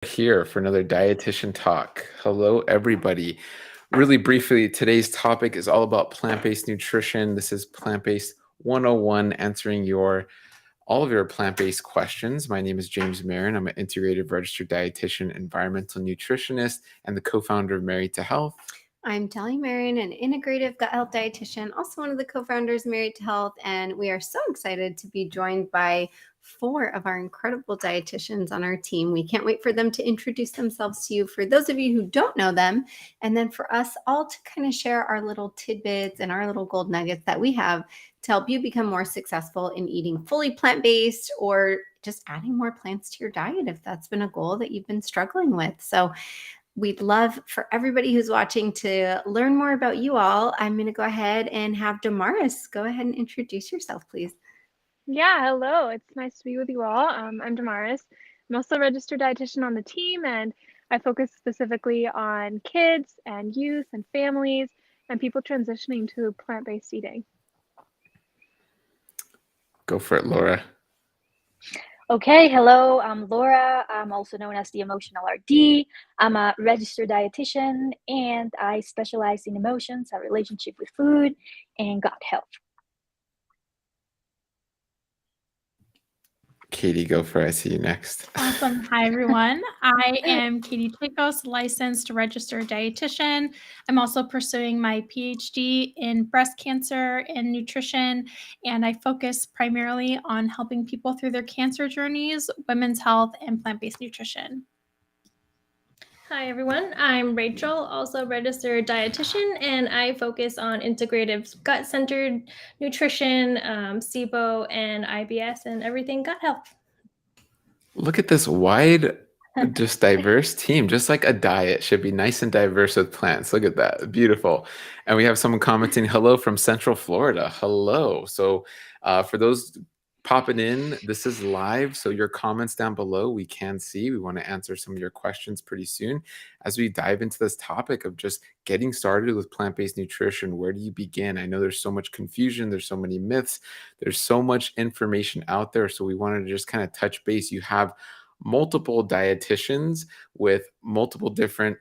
Here for another dietitian talk. Hello, everybody. Really briefly, today's topic is all about plant-based nutrition. This is Plant-Based 101, answering all of your plant-based questions. My name is James Marin. I'm an integrative registered dietitian, environmental nutritionist, and the co-founder of Married to Health. I'm Tally Marion, an integrative gut health dietitian, also one of the co-founders of Married to Health, and we are so excited to be joined by 4 of our incredible dietitians on our team. We can't wait for them to introduce themselves to you, for those of you who don't know them, and then for us all to kind of share our little tidbits and our little gold nuggets that we have to help you become more successful in eating fully plant-based or just adding more plants to your diet if that's been a goal that you've been struggling with. So we'd love for everybody who's watching to learn more about you all. I'm going to go ahead and have Damaris go ahead and introduce yourself, please. Yeah, hello. It's nice to be with you all. I'm Damaris. I'm also a registered dietitian on the team, and I focus specifically on kids and youth and families and people transitioning to plant-based eating. Go for it, Laura. Okay, hello, I'm Laura. I'm also known as the Emotional RD. I'm a registered dietitian and I specialize in emotions, our relationship with food, and gut health. Katie, go for it. I see you next. Awesome. Hi, everyone. I am Katie Chicos, licensed registered dietitian. I'm also pursuing my PhD in breast cancer and nutrition, and I focus primarily on helping people through their cancer journeys, women's health, and plant-based nutrition. Hi everyone, I'm Rachel, also registered dietitian, and I focus on integrative gut-centered nutrition, SIBO, and IBS, and everything gut health. Look at this wide, just diverse team, just like a diet should be nice and diverse with plants. Look at that. Beautiful. And we have someone commenting, hello from Central Florida. Hello. So for those popping in, this is live. So your comments down below, we can see. We want to answer some of your questions pretty soon as we dive into this topic of just getting started with plant-based nutrition. Where do you begin? I know there's so much confusion. There's so many myths. There's so much information out there. So we wanted to just kind of touch base. You have multiple dietitians with multiple different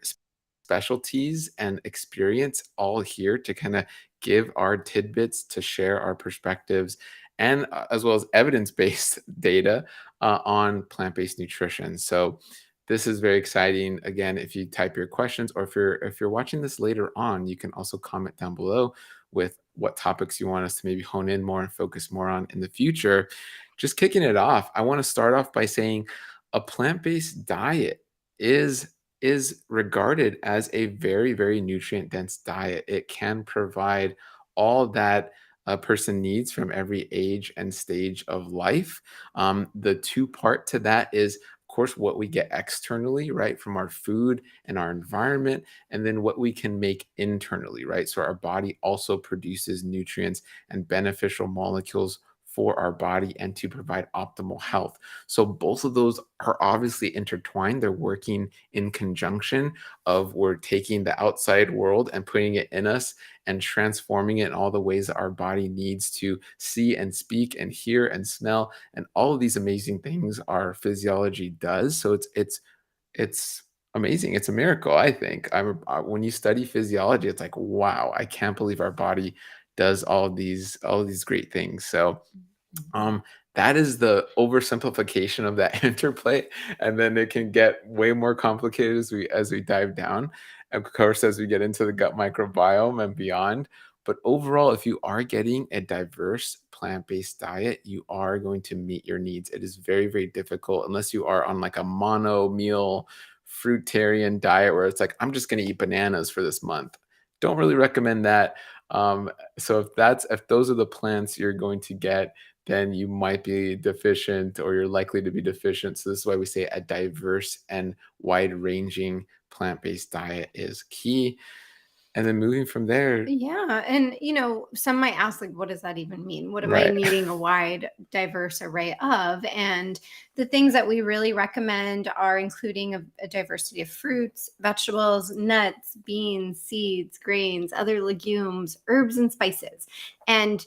specialties and experience all here to kind of give our tidbits, to share our perspectives, and as well as evidence-based data on plant-based nutrition. So this is very exciting. Again, if you type your questions, or if you're watching this later on, you can also comment down below with what topics you want us to maybe hone in more and focus more on in the future. Just kicking it off, I want to start off by saying a plant-based diet is regarded as a very, very nutrient-dense diet. It can provide all that a person needs from every age and stage of life. The two part to that is, of course, what we get externally, right, from our food and our environment, and then what we can make internally, right? So our body also produces nutrients and beneficial molecules for our body and to provide optimal health. So both of those are obviously intertwined. They're working in conjunction of we're taking the outside world and putting it in us and transforming it in all the ways that our body needs to see and speak and hear and smell, and all of these amazing things our physiology does. So it's amazing. It's a miracle, I think. When you study physiology, it's like, wow, I can't believe our body does all these great things. So that is the oversimplification of that interplay, and then it can get way more complicated as we dive down, of course, as we get into the gut microbiome and beyond. But overall, if you are getting a diverse plant-based diet, you are going to meet your needs. It is very, very difficult unless you are on like a mono meal fruitarian diet where it's like, I'm just going to eat bananas for this month. Don't really recommend that. So if those are the plants you're going to get, then you might be deficient, or you're likely to be deficient. So this is why we say a diverse and wide-ranging plant-based diet is key. And then moving from there. Yeah. And, some might ask, like, what does that even mean? What am Right. I needing a wide, diverse array of? And the things that we really recommend are including a diversity of fruits, vegetables, nuts, beans, seeds, grains, other legumes, herbs, and spices. And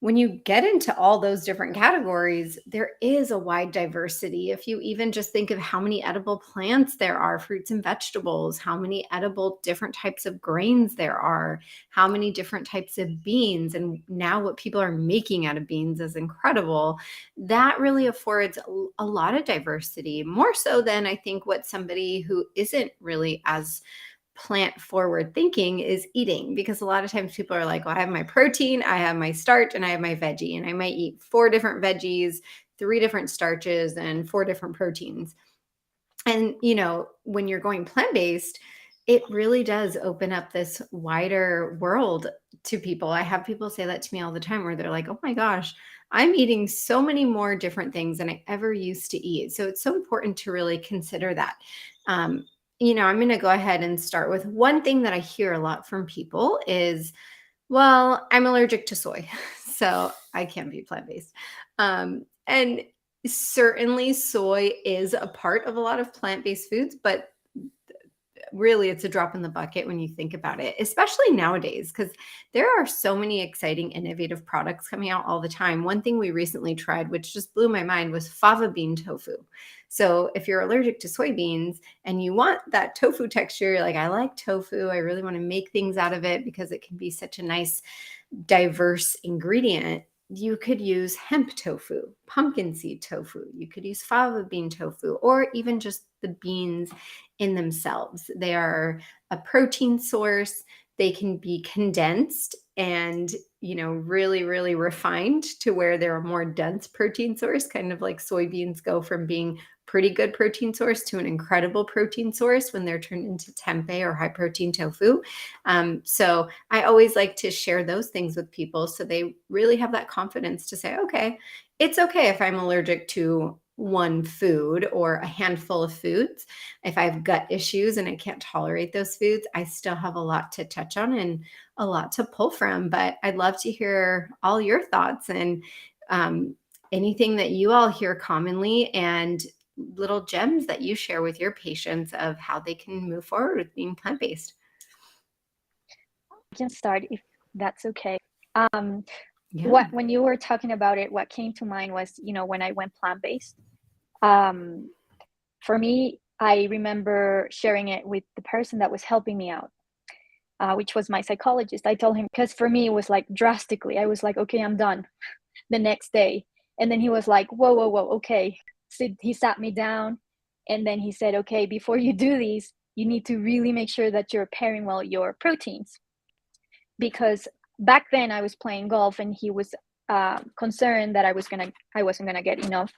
when you get into all those different categories, there is a wide diversity. If you even just think of how many edible plants there are, fruits and vegetables, how many edible different types of grains there are, how many different types of beans, and now what people are making out of beans is incredible. That really affords a lot of diversity, more so than I think what somebody who isn't really as plant forward thinking is eating, because a lot of times people are like, well, I have my protein, I have my starch, and I have my veggie, and I might eat 4 different veggies, 3 different starches, and 4 different proteins. And, when you're going plant-based, it really does open up this wider world to people. I have people say that to me all the time where they're like, oh my gosh, I'm eating so many more different things than I ever used to eat. So it's so important to really consider that. I'm going to go ahead and start with one thing that I hear a lot from people is, well, I'm allergic to soy, so I can't be plant-based. And certainly soy is a part of a lot of plant-based foods, but really it's a drop in the bucket when you think about it, especially nowadays, because there are so many exciting, innovative products coming out all the time. One thing we recently tried, which just blew my mind, was fava bean tofu. So if you're allergic to soybeans and you want that tofu texture, like I like tofu, I really want to make things out of it because it can be such a nice, diverse ingredient. You could use hemp tofu, pumpkin seed tofu. You could use fava bean tofu, or even just the beans in themselves. They are a protein source. They can be condensed and, really, really refined to where they're a more dense protein source, kind of like soybeans go from being pretty good protein source to an incredible protein source when they're turned into tempeh or high protein tofu. So I always like to share those things with people so they really have that confidence to say, okay, it's okay if I'm allergic to one food or a handful of foods. If I have gut issues and I can't tolerate those foods, I still have a lot to touch on and a lot to pull from. But I'd love to hear all your thoughts and anything that you all hear commonly and little gems that you share with your patients of how they can move forward with being plant-based. I can start if that's okay. Yeah. When you were talking about it, what came to mind was, when I went plant-based. For me, I remember sharing it with the person that was helping me out, which was my psychologist. I told him, because for me, it was like drastically, I was like, okay, I'm done the next day. And then he was like, whoa, okay. So he sat me down and then he said, okay, before you do these, you need to really make sure that you're pairing well your proteins. Because back then I was playing golf and he was concerned that I wasn't gonna get enough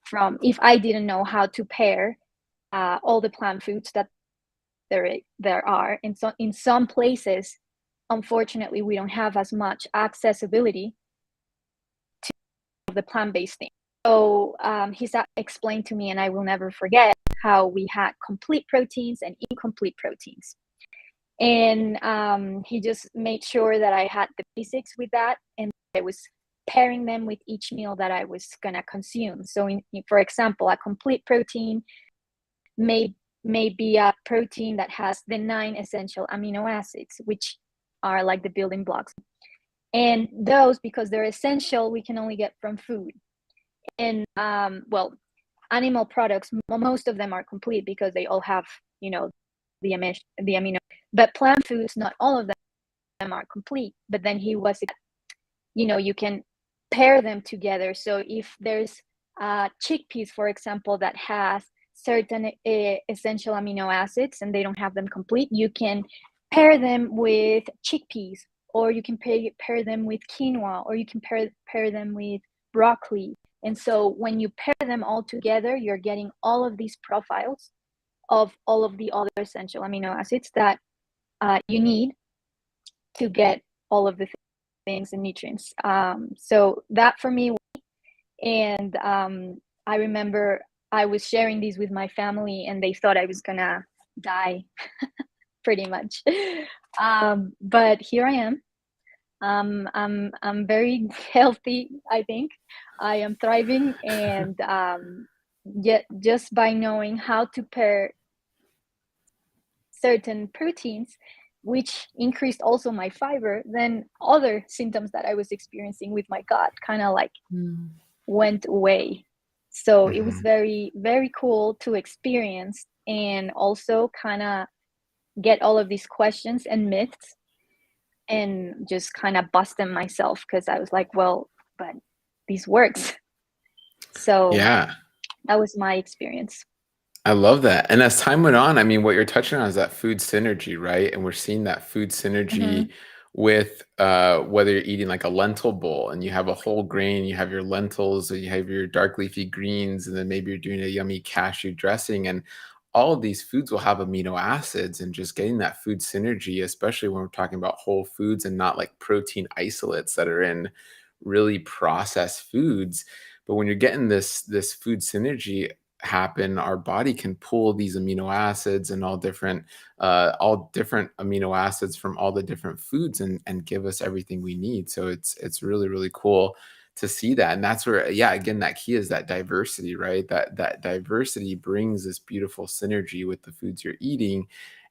from if I didn't know how to pair all the plant foods that there are. And so in some places, unfortunately, we don't have as much accessibility to the plant-based thing. So he explained to me, and I will never forget, how we had complete proteins and incomplete proteins. And he just made sure that I had the basics with that, and I was pairing them with each meal that I was gonna consume. So for example, a complete protein may be a protein that has the 9 essential amino acids, which are like the building blocks. And those, because they're essential, we can only get from food. And animal products, most of them are complete because they all have, the amino. But plant foods, not all of them are complete. But then he was, you can pair them together. So if there's chickpeas, for example, that has certain essential amino acids and they don't have them complete, you can pair them with chickpeas, or you can pair them with quinoa, or you can pair them with broccoli. And so when you pair them all together, you're getting all of these profiles of all of the other essential amino acids that you need to get all of the things and nutrients. So that for me, and I remember I was sharing these with my family and they thought I was gonna die pretty much. But here I am. I'm very healthy, I think. I am thriving, and yet just by knowing how to pair certain proteins, which increased also my fiber, then other symptoms that I was experiencing with my gut kind of like went away. So it was very, very cool to experience, and also kind of get all of these questions and myths and just kind of bust them myself, because I was like, well, but this works. So Yeah. that was my experience. I love that. And as time went on, I mean, what you're touching on is that food synergy, right? And we're seeing that food synergy with whether you're eating like a lentil bowl and you have a whole grain, you have your lentils, or you have your dark leafy greens, and then maybe you're doing a yummy cashew dressing. And all of these foods will have amino acids, and just getting that food synergy, especially when we're talking about whole foods and not like protein isolates that are in really processed foods. But when you're getting this food synergy happen, our body can pull these amino acids and all different amino acids from all the different foods, and give us everything we need. So it's really, really cool to see that. And that's where, yeah, again, that key is that diversity, right? That diversity brings this beautiful synergy with the foods you're eating,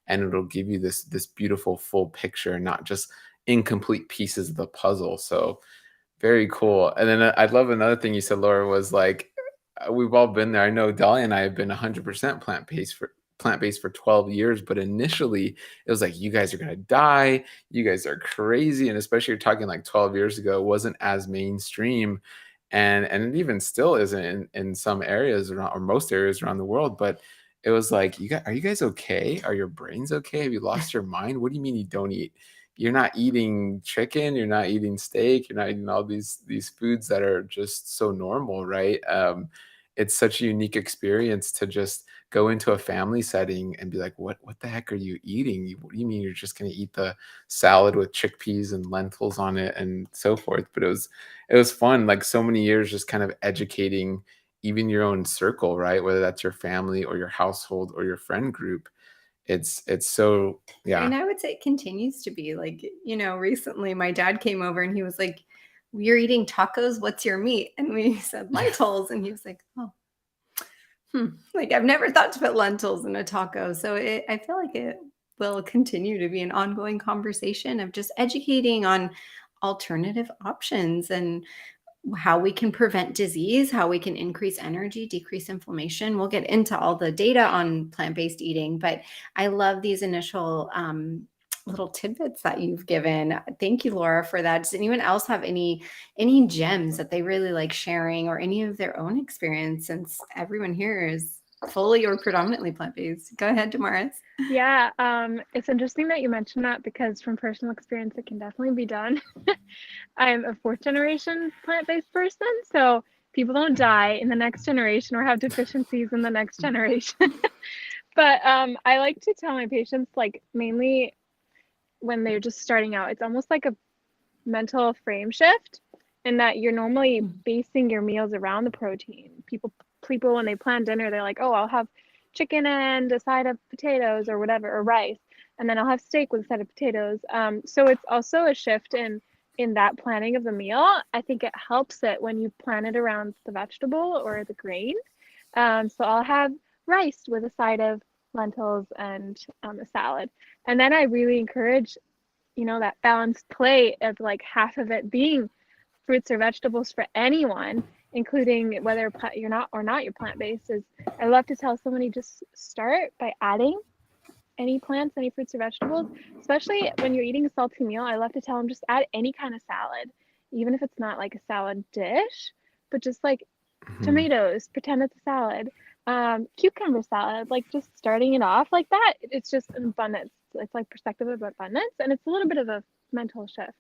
and it'll give you this beautiful full picture, not just incomplete pieces of the puzzle. So very cool. And then I love another thing you said, Laura, was like, we've all been there. I know Dolly and I have been 100% plant-based for 12 years, but initially it was like, you guys are gonna die, you guys are crazy. And especially you're talking like 12 years ago, it wasn't as mainstream. And it even still isn't in some areas around, or most areas around the world. But it was like, are you guys okay? Are your brains okay? Have you lost your mind? What do you mean you don't eat? You're not eating chicken, you're not eating steak, you're not eating all these foods that are just so normal, right? It's such a unique experience to just go into a family setting and be like, what the heck are you eating? What do you mean you're just gonna eat the salad with chickpeas and lentils on it and so forth? But it was fun, like so many years just kind of educating even your own circle, right? Whether that's your family or your household or your friend group. It's so, yeah. And I would say it continues to be like, recently my dad came over and he was like, "You're eating tacos. What's your meat?" And we said lentils. And he was like, "Oh, like I've never thought to put lentils in a taco." So I feel like it will continue to be an ongoing conversation of just educating on alternative options and how we can prevent disease, how we can increase energy, decrease inflammation. We'll get into all the data on plant-based eating, but I love these initial little tidbits that you've given. Thank you, Laura, for that. Does anyone else have any gems that they really like sharing, or any of their own experience, since everyone here is fully or predominantly plant-based? Go ahead, Damaris. Yeah, it's interesting that you mentioned that, because from personal experience, it can definitely be done. I'm a fourth generation plant-based person, so people don't die in the next generation or have deficiencies in the next generation. But I like to tell my patients, like, mainly when they're just starting out, it's almost like a mental frame shift, in that you're normally basing your meals around the protein. People when they plan dinner, they're like, oh, I'll have chicken and a side of potatoes or whatever, or rice, and then I'll have steak with a side of potatoes. So it's also a shift in that planning of the meal. I think it helps it when you plan it around the vegetable or the grain. So I'll have rice with a side of lentils and a salad. And then I really encourage, that balanced plate of like half of it being fruits or vegetables for anyone, including whether you're not you're plant-based. Is I love to tell somebody, just start by adding any plants, any fruits or vegetables, especially when you're eating a salty meal. I love to tell them, just add any kind of salad, even if it's not like a salad dish, but just like tomatoes, pretend it's a salad, cucumber salad, like just starting it off like that. It's just an abundance. It's like perspective of abundance, and it's a little bit of a mental shift.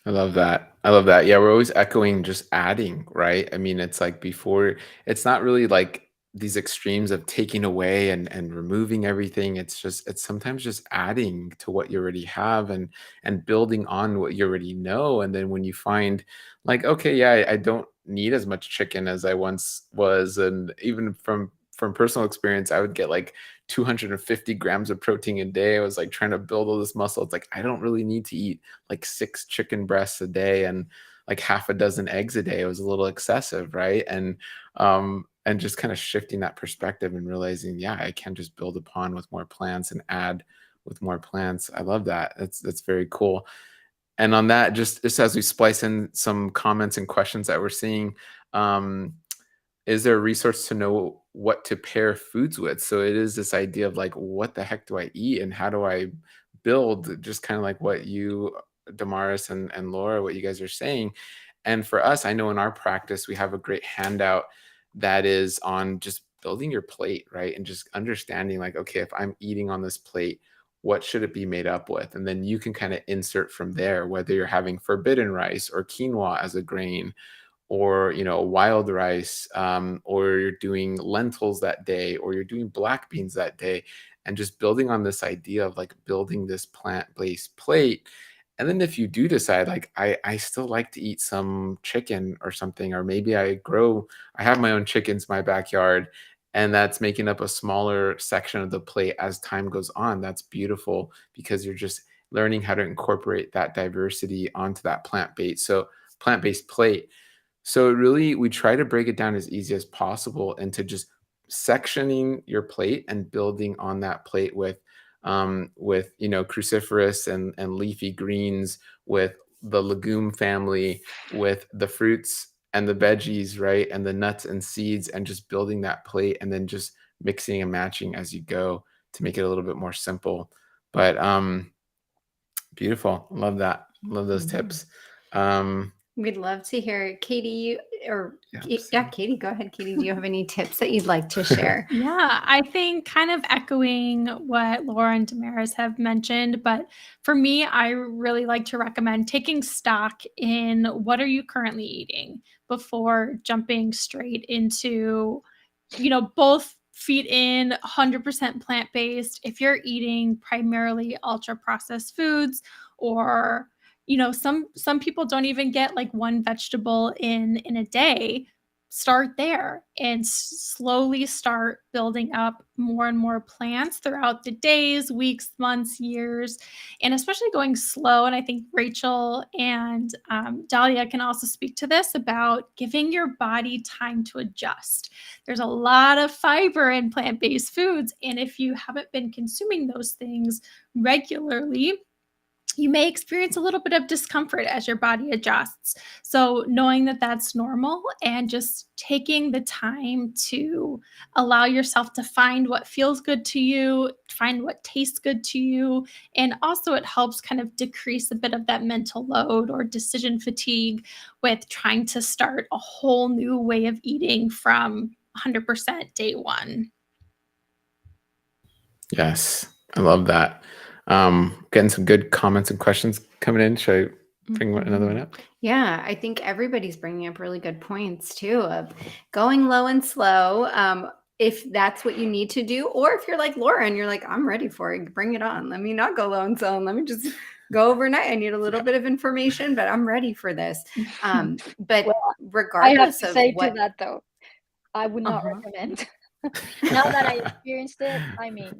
I love that. I love that. Yeah, we're always echoing just adding, right? I mean, it's like before, it's not really like these extremes of taking away and removing everything. It's sometimes just adding to what you already have, and building on what you already know. And then when you find like, okay, yeah, I don't need as much chicken as I once was. And even from personal experience, I would get like 250 grams of protein a day. I was like trying to build all this muscle. It's like, I don't really need to eat like 6 chicken breasts a day and like half a dozen eggs a day. It was a little excessive, right? And and just kind of shifting that perspective and realizing, yeah, I can just build upon with more plants and add with more plants. I love that. That's very cool. And on that, just as we splice in some comments and questions that we're seeing, um, is there a resource to know what to pair foods with? So it is this idea of like, what the heck do I eat and how do I build? Just kind of like what you, Damaris and Laura, what you guys are saying. And for us, I know in our practice, we have a great handout that is on just building your plate, right? And just understanding like, okay, if I'm eating on this plate, what should it be made up with? And then you can kind of insert from there, whether you're having forbidden rice or quinoa as a grain, or wild rice, or you're doing lentils that day, or you're doing black beans that day, and just building on this idea of like building this plant-based plate. And then if you do decide like I still like to eat some chicken or something, or maybe I have my own chickens in my backyard, and that's making up a smaller section of the plate as time goes on, that's beautiful because you're just learning how to incorporate that diversity onto that plant-based plate. So really, we try to break it down as easy as possible into just sectioning your plate and building on that plate with cruciferous and leafy greens, with the legume family, with the fruits and the veggies, right, and the nuts and seeds, and just building that plate, and then just mixing and matching as you go to make it a little bit more simple. But beautiful, love that, love those tips. We'd love to hear Katie Katie, go ahead. Katie, do you have any tips that you'd like to share? Yeah, I think kind of echoing what Laura and Damaris have mentioned, but for me, I really like to recommend taking stock in what are you currently eating before jumping straight into, both feed in 100% plant-based. If you're eating primarily ultra processed foods, or some people don't even get like one vegetable in a day, start there and slowly start building up more and more plants throughout the days, weeks, months, years, and especially going slow. And I think Rachel and Dahlia can also speak to this about giving your body time to adjust. There's a lot of fiber in plant-based foods, and if you haven't been consuming those things regularly, you may experience a little bit of discomfort as your body adjusts. So knowing that that's normal and just taking the time to allow yourself to find what feels good to you, find what tastes good to you. And also it helps kind of decrease a bit of that mental load or decision fatigue with trying to start a whole new way of eating from 100% day one. Yes, I love that. Getting some good comments and questions coming in. Should I bring another one up? Yeah, I think everybody's bringing up really good points too, of going low and slow. If that's what you need to do, or if you're like Laura and you're like, I'm ready for it, bring it on. Let me not go low and slow, and let me just go overnight. I need a little bit of information, but I'm ready for this. But regardless, I have to of say what, to that though, I would not recommend. Now that I experienced it, I mean,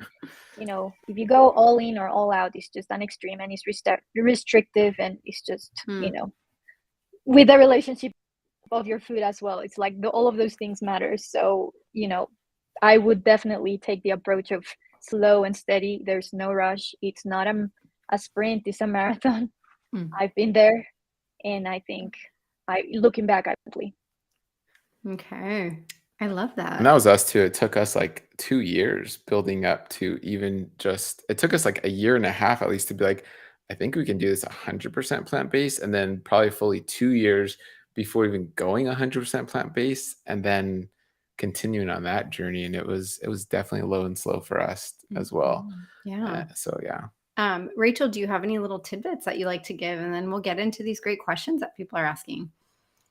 if you go all in or all out, it's just an extreme, and it's restrictive, and it's just with the relationship of your food as well. It's like all of those things matter. So I would definitely take the approach of slow and steady. There's no rush. It's not a sprint, it's a marathon. I've been there, and I think looking back, I probably. Okay. I love that. And that was us too. It took us like 2 years building up to it took us like a year and a half at least to be like, I think we can do this 100% plant-based, and then probably fully 2 years before even going 100% plant-based, and then continuing on that journey. And it was definitely low and slow for us as well. Yeah. So yeah. Rachel, do you have any little tidbits that you like to give? And then we'll get into these great questions that people are asking.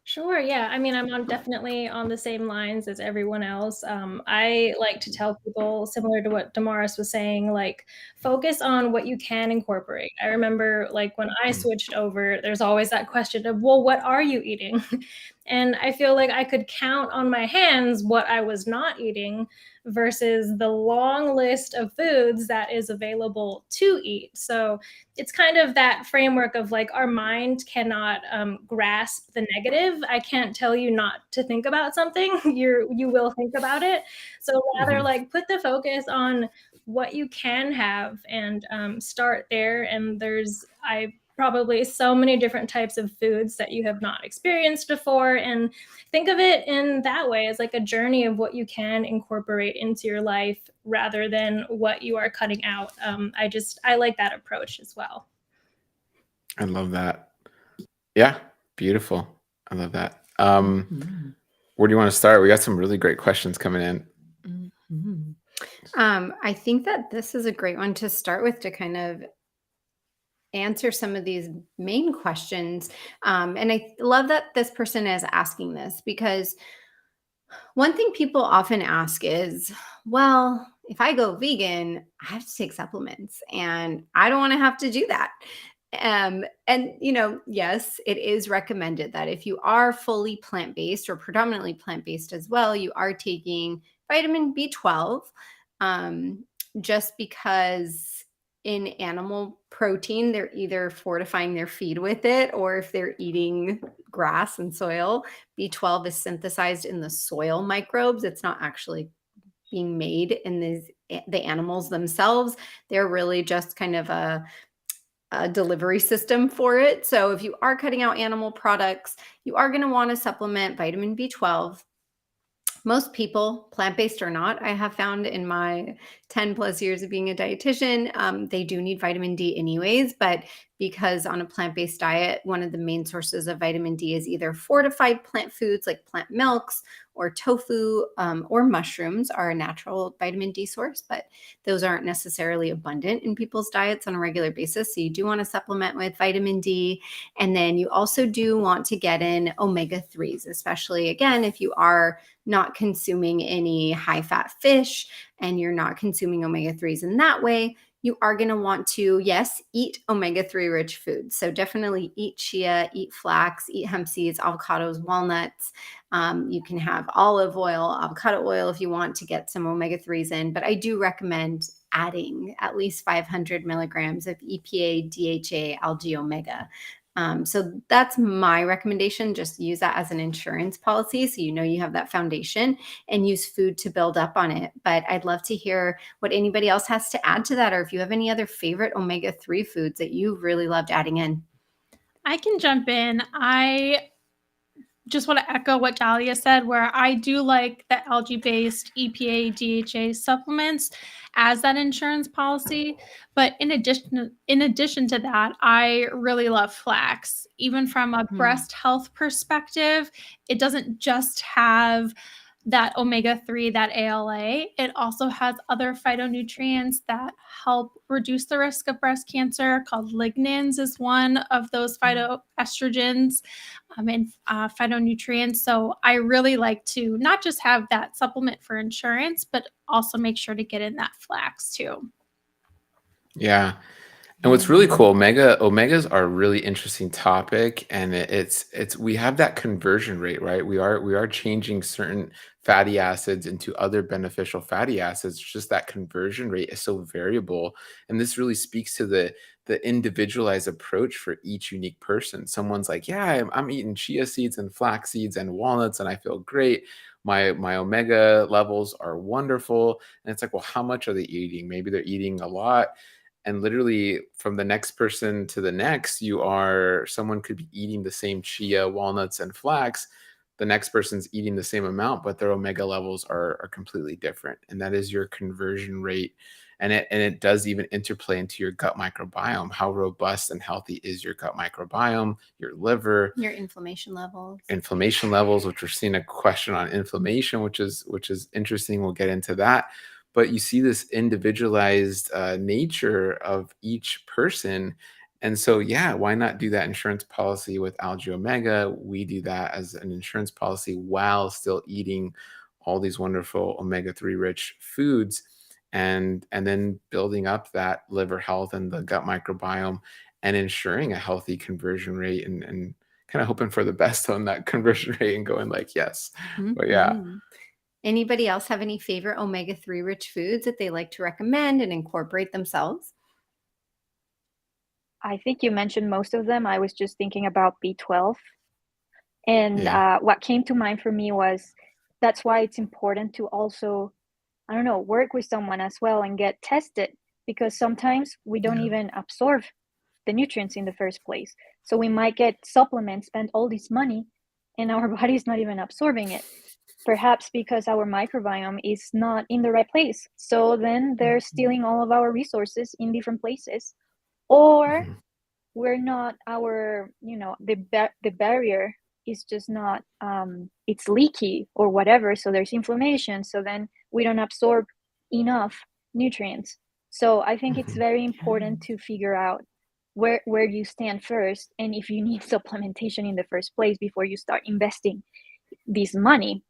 Sure. Yeah. I mean, I'm definitely on the same lines as everyone else. I like to tell people, similar to what Damaris was saying, like focus on what you can incorporate. I remember like when I switched over, there's always that question of, well, what are you eating? And I feel like I could count on my hands what I was not eating versus the long list of foods that is available to eat. So it's kind of that framework of like our mind cannot grasp the negative. I can't tell you not to think about something. You will think about it. So rather like put the focus on what you can have and start there. And there's probably so many different types of foods that you have not experienced before, and think of it in that way as like a journey of what you can incorporate into your life rather than what you are cutting out. I like that approach as well. I love that. Yeah, beautiful. I love that. Where do you want to start? We got some really great questions coming in. I think that this is a great one to start with to kind of answer some of these main questions. And I love that this person is asking this, because one thing people often ask is, well, if I go vegan, I have to take supplements and I don't want to have to do that. And yes, it is recommended that if you are fully plant-based or predominantly plant-based as well, you are taking vitamin B12, just because in animal protein, they're either fortifying their feed with it, or if they're eating grass and soil, B12 is synthesized in the soil microbes. It's not actually being made in the animals themselves. They're really just kind of a delivery system for it. So if you are cutting out animal products, you are going to want to supplement vitamin B12. Most people, plant-based or not, I have found in my 10 plus years of being a dietitian, they do need vitamin D anyways, but because on a plant-based diet, one of the main sources of vitamin D is either fortified plant foods like plant milks, or tofu, or mushrooms are a natural vitamin D source, but those aren't necessarily abundant in people's diets on a regular basis. So you do want to supplement with vitamin D. And then you also do want to get in omega-3s, especially again, if you are not consuming any high-fat fish and you're not consuming omega-3s in that way, you are going to want to, yes, eat omega-3 rich foods. So definitely eat chia, eat flax, eat hemp seeds, avocados, walnuts. You can have olive oil, avocado oil if you want to get some omega-3s in. But I do recommend adding at least 500 milligrams of EPA, DHA, algae omega. So that's my recommendation. Just use that as an insurance policy, so you know you have that foundation, and use food to build up on it. But I'd love to hear what anybody else has to add to that, or if you have any other favorite omega-3 foods that you really loved adding in. I can jump in. I just want to echo what Dahlia said, where I do like the algae-based EPA, DHA supplements as that insurance policy. But in addition to that, I really love flax. Even from a breast health perspective, it doesn't just have that omega-3, that ALA. It also has other phytonutrients that help reduce the risk of breast cancer, called lignans is one of those phytoestrogens and phytonutrients. So I really like to not just have that supplement for insurance, but also make sure to get in that flax too. Yeah. And what's really cool, omegas are a really interesting topic, and it's we have that conversion rate, right? We are changing certain fatty acids into other beneficial fatty acids. Just that conversion rate is so variable, and this really speaks to the individualized approach for each unique person. Someone's like, yeah, I'm eating chia seeds and flax seeds and walnuts, and I feel great. My omega levels are wonderful, and it's like, well, how much are they eating? Maybe they're eating a lot. And literally from the next person to the next, someone could be eating the same chia, walnuts, and flax. The next person's eating the same amount, but their omega levels are completely different. And that is your conversion rate. And it does even interplay into your gut microbiome. How robust and healthy is your gut microbiome, your liver, your inflammation levels, which we're seeing a question on inflammation, which is interesting. We'll get into that. But you see this individualized nature of each person. And so, yeah, why not do that insurance policy with algae omega? We do that as an insurance policy while still eating all these wonderful omega-3 rich foods, and then building up that liver health and the gut microbiome, and ensuring a healthy conversion rate, and kind of hoping for the best on that conversion rate and going like, yes. But yeah. Mhm. Anybody else have any favorite omega-3 rich foods that they like to recommend and incorporate themselves? I think you mentioned most of them. I was just thinking about B12. And Yeah. what came to mind for me was that's why it's important to also, I don't know, work with someone as well and get tested, because sometimes we don't Yeah. even absorb the nutrients in the first place. So we might get supplements, spend all this money, and our body's not even absorbing it. Perhaps because our microbiome is not in the right place. So then they're stealing all of our resources in different places. Or Mhm. we're not our, the barrier is just not, it's leaky or whatever, so there's inflammation, so then we don't absorb enough nutrients. So I think it's Mhm. very important to figure out where you stand first, and if you need supplementation in the first place before you start investing this money,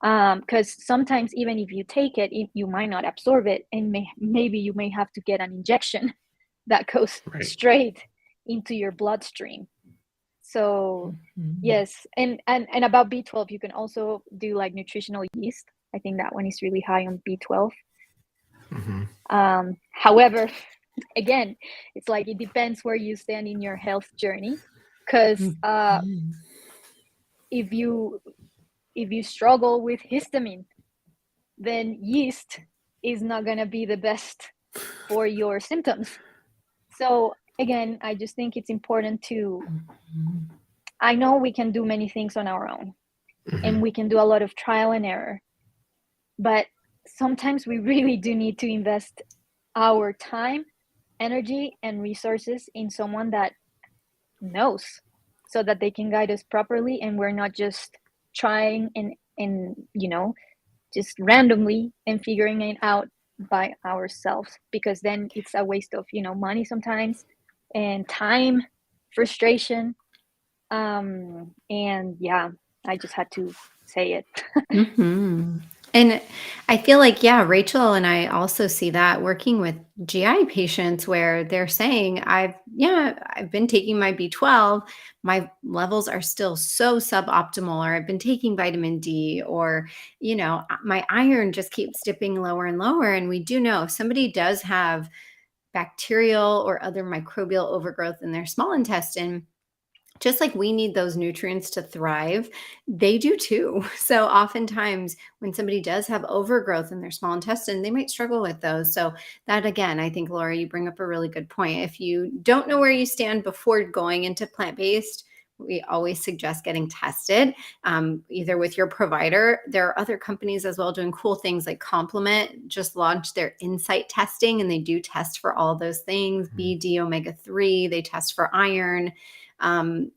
because sometimes even if you take it, you might not absorb it, and maybe you may have to get an injection that goes Right. straight into your bloodstream. So Mhm. yes, and about B12, you can also do like nutritional yeast. I think that one is really high on B12. Mhm. However, again, it's like it depends where you stand in your health journey, because Mhm. if you if you struggle with histamine, then yeast is not going to be the best for your symptoms. So again, I just think it's important to, I know we can do many things on our own and Mhm. we can do a lot of trial and error, but sometimes we really do need to invest our time, energy, and resources in someone that knows, so that they can guide us properly and we're not just trying and just randomly and figuring it out by ourselves, because then it's a waste of money sometimes, and time, frustration, and yeah, I just had to say it. Mhm. And I feel like, yeah, Rachel and I also see that working with GI patients where they're saying, I've been taking my B12, my levels are still so suboptimal, or I've been taking vitamin D, or, my iron just keeps dipping lower and lower. And we do know if somebody does have bacterial or other microbial overgrowth in their small intestine, just like we need those nutrients to thrive, they do too. So oftentimes when somebody does have overgrowth in their small intestine, they might struggle with those. So that again, I think Laura, you bring up a really good point. If you don't know where you stand before going into plant-based, we always suggest getting tested, either with your provider. There are other companies as well doing cool things, like Complement just launched their insight testing, and they do test for all those things, BD, omega-3, they test for iron,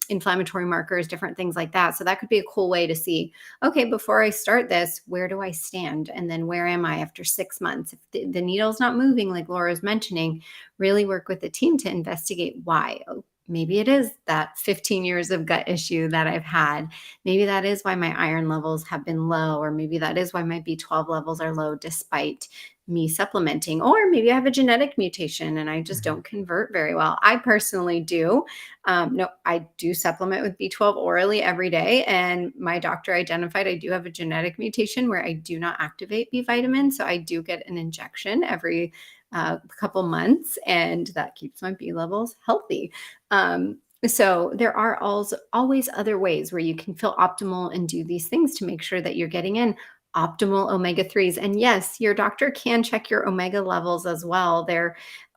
inflammatory markers, different things like that. So that could be a cool way to see, okay, before I start this, where do I stand? And then where am I after 6 months? If the needle's not moving, like Laura's mentioning, really work with the team to investigate why. Oh, maybe it is that 15 years of gut issue that I've had. Maybe that is why my iron levels have been low, or maybe that is why my B12 levels are low despite me supplementing, or maybe I have a genetic mutation and I just don't convert very well. I personally do. No, I do supplement with B12 orally every day, and my doctor identified I do have a genetic mutation where I do not activate B vitamins. So I do get an injection every couple months, and that keeps my B levels healthy. So there are always other ways where you can feel optimal and do these things to make sure that you're getting in optimal omega-3s. And yes, your doctor can check your omega levels as well.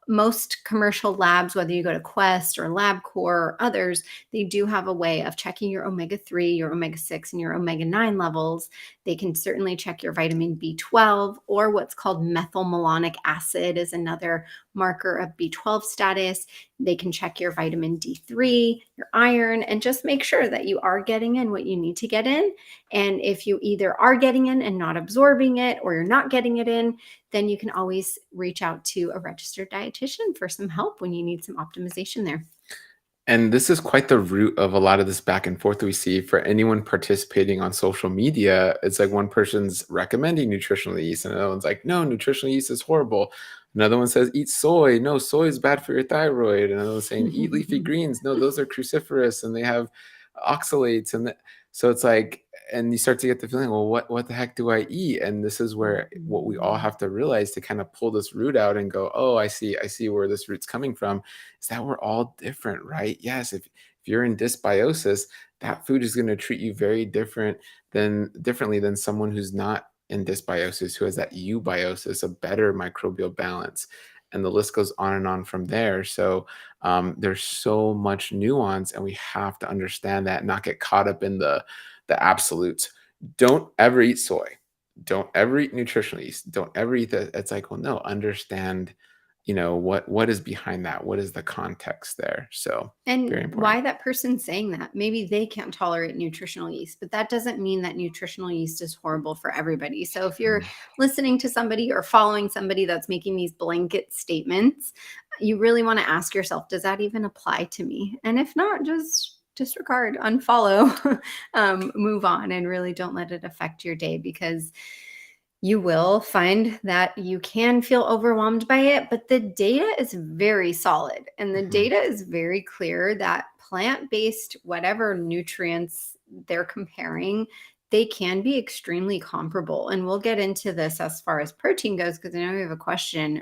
Most commercial labs, whether you go to Quest or LabCorp or others, they do have a way of checking your omega-3, your omega-6, and your omega-9 levels. They can certainly check your vitamin B12, or what's called methylmalonic acid is another marker of B12 status. They can check your vitamin D3, your iron, and just make sure that you are getting in what you need to get in. And if you either are getting in and not absorbing it, or you're not getting it in, then you can always reach out to a registered dietitian for some help when you need some optimization there. And this is quite the root of a lot of this back and forth we see for anyone participating on social media. It's like one person's recommending nutritional yeast, and another one's like, no, nutritional yeast is horrible. Another one says, eat soy. No, soy is bad for your thyroid. And another one's saying, eat leafy greens. No, those are cruciferous and they have oxalates, so it's like, and you start to get the feeling, well, what the heck do I eat? And this is where what we all have to realize to kind of pull this root out and go, oh, I see where this root's coming from, is that we're all different, right? Yes, if you're in dysbiosis, that food is going to treat you very differently than someone who's not in dysbiosis, who has that eubiosis, a better microbial balance. And the list goes on and on from there. So there's so much nuance, and we have to understand that, not get caught up in the absolutes. Don't ever eat soy. Don't ever eat nutritional yeast. Don't ever eat that. It's like, well, no, understand, what is behind that? What is the context there? So And very important. why that person's saying that. Maybe they can't tolerate nutritional yeast, but that doesn't mean that nutritional yeast is horrible for everybody. So if you're listening to somebody or following somebody that's making these blanket statements, you really want to ask yourself, does that even apply to me? And if not, just disregard, unfollow, move on, and really don't let it affect your day, because you will find that you can feel overwhelmed by it, but the data is very solid, and the data is very clear that plant-based, whatever nutrients they're comparing, they can be extremely comparable. And we'll get into this as far as protein goes, because I know we have a question.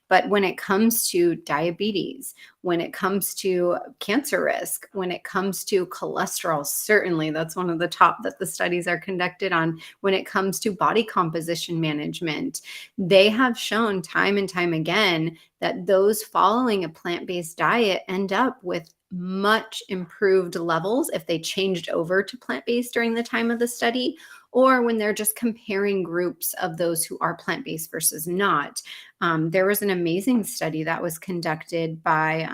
But when it comes to diabetes, when it comes to cancer risk, when it comes to cholesterol, certainly that's one of the top that the studies are conducted on. When it comes to body composition management, they have shown time and time again that those following a plant-based diet end up with much improved levels if they changed over to plant-based during the time of the study, or when they're just comparing groups of those who are plant-based versus not. There was an amazing study that was conducted by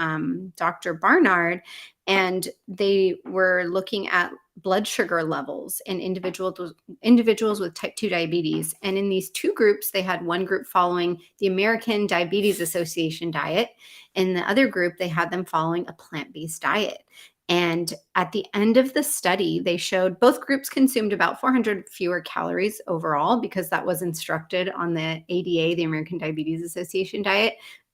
Dr. Barnard, and they were looking at blood sugar levels in individuals with type 2 diabetes. And in these two groups, they had one group following the American Diabetes Association diet, and the other group, they had them following a plant-based diet. And at the end of the study, they showed both groups consumed about 400 fewer calories overall, because that was instructed on the ADA, the American Diabetes Association diet.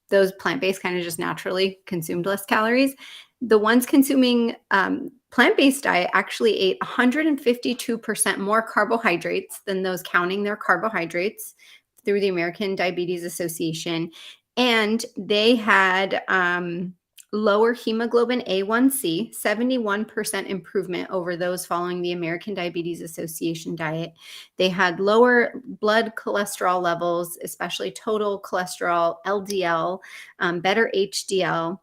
Those plant-based kind of just naturally consumed less calories. The ones consuming plant-based diet actually ate 152% more carbohydrates than those counting their carbohydrates through the American Diabetes Association. And they had lower hemoglobin A1C, 71% improvement over those following the American Diabetes Association diet. They had lower blood cholesterol levels, especially total cholesterol, LDL, better HDL.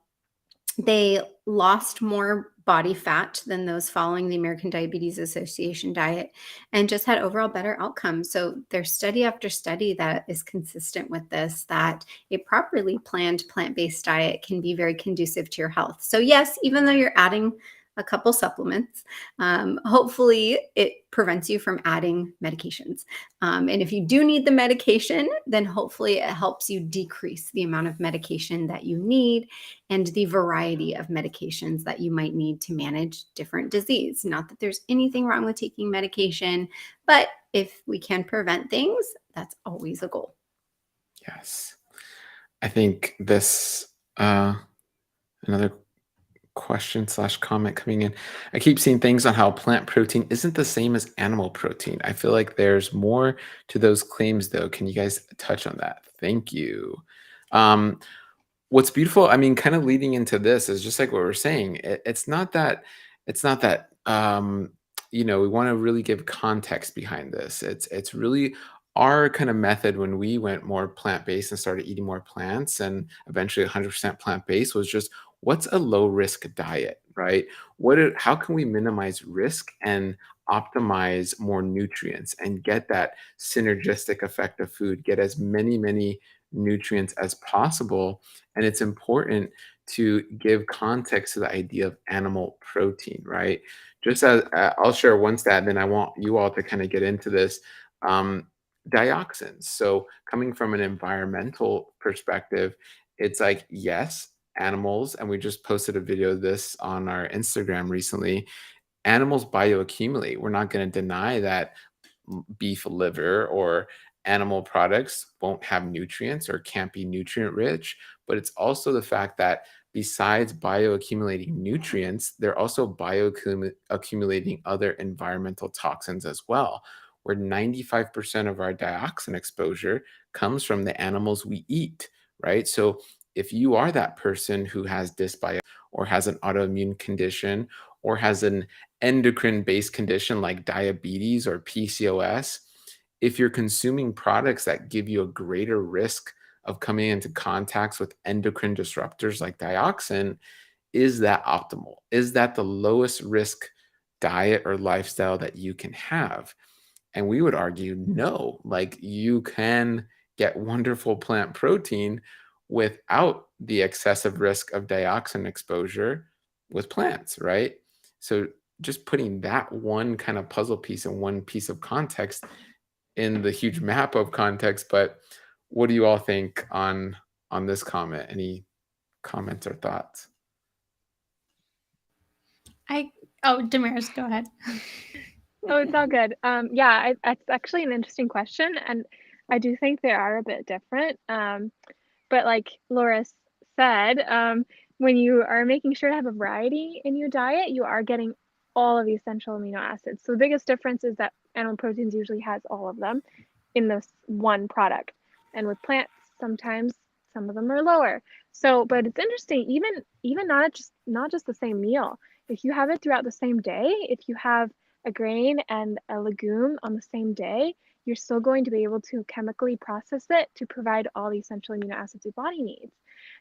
They lost more body fat than those following the American Diabetes Association diet, and just had overall better outcomes. So there's study after study that is consistent with this, that a properly planned plant-based diet can be very conducive to your health. So yes, even though you're adding a couple supplements, hopefully it prevents you from adding medications. And if you do need the medication, then hopefully it helps you decrease the amount of medication that you need and the variety of medications that you might need to manage different disease. Not that there's anything wrong with taking medication, but if we can prevent things, that's always a goal. Yes. I think this, another question/comment coming in. I keep seeing things on how plant protein isn't the same as animal protein. I feel like there's more to those claims, though. Can you guys touch on that? Thank you. What's beautiful, I mean, kind of leading into this is just like what we're saying. It's not that, we want to really give context behind this. It's really our kind of method when we went more plant-based and started eating more plants, and eventually 100% plant-based, was just, what's a low risk diet, right? How can we minimize risk and optimize more nutrients and get that synergistic effect of food, get as many nutrients as possible? And it's important to give context to the idea of animal protein, right? Just as I'll share one stat, then I want you all to kind of get into this. Dioxins. So coming from an environmental perspective, it's like, yes, animals, and we just posted a video of this on our Instagram recently, animals bioaccumulate. We're not going to deny that beef liver or animal products won't have nutrients or can't be nutrient rich, but it's also the fact that besides bioaccumulating nutrients, they're also bioaccumulating other environmental toxins as well, where 95% of our dioxin exposure comes from the animals we eat, right? So if you are that person who has dysbiosis or has an autoimmune condition or has an endocrine-based condition like diabetes or PCOS, if you're consuming products that give you a greater risk of coming into contacts with endocrine disruptors like dioxin, is that optimal? Is that the lowest risk diet or lifestyle that you can have? And we would argue no, like you can get wonderful plant protein without the excessive risk of dioxin exposure with plants, right? So just putting that one kind of puzzle piece and one piece of context in the huge map of context. But what do you all think on this comment? Any comments or thoughts? Damaris, go ahead. Oh, it's all good. Yeah, it's actually an interesting question, and I do think they are a bit different. But like Laura said, when you are making sure to have a variety in your diet, you are getting all of the essential amino acids. So the biggest difference is that animal proteins usually has all of them in this one product, and with plants, sometimes some of them are lower. So, but it's interesting, even not just the same meal. If you have it throughout the same day, if you have a grain and a legume on the same day, you're still going to be able to chemically process it to provide all the essential amino acids your body needs.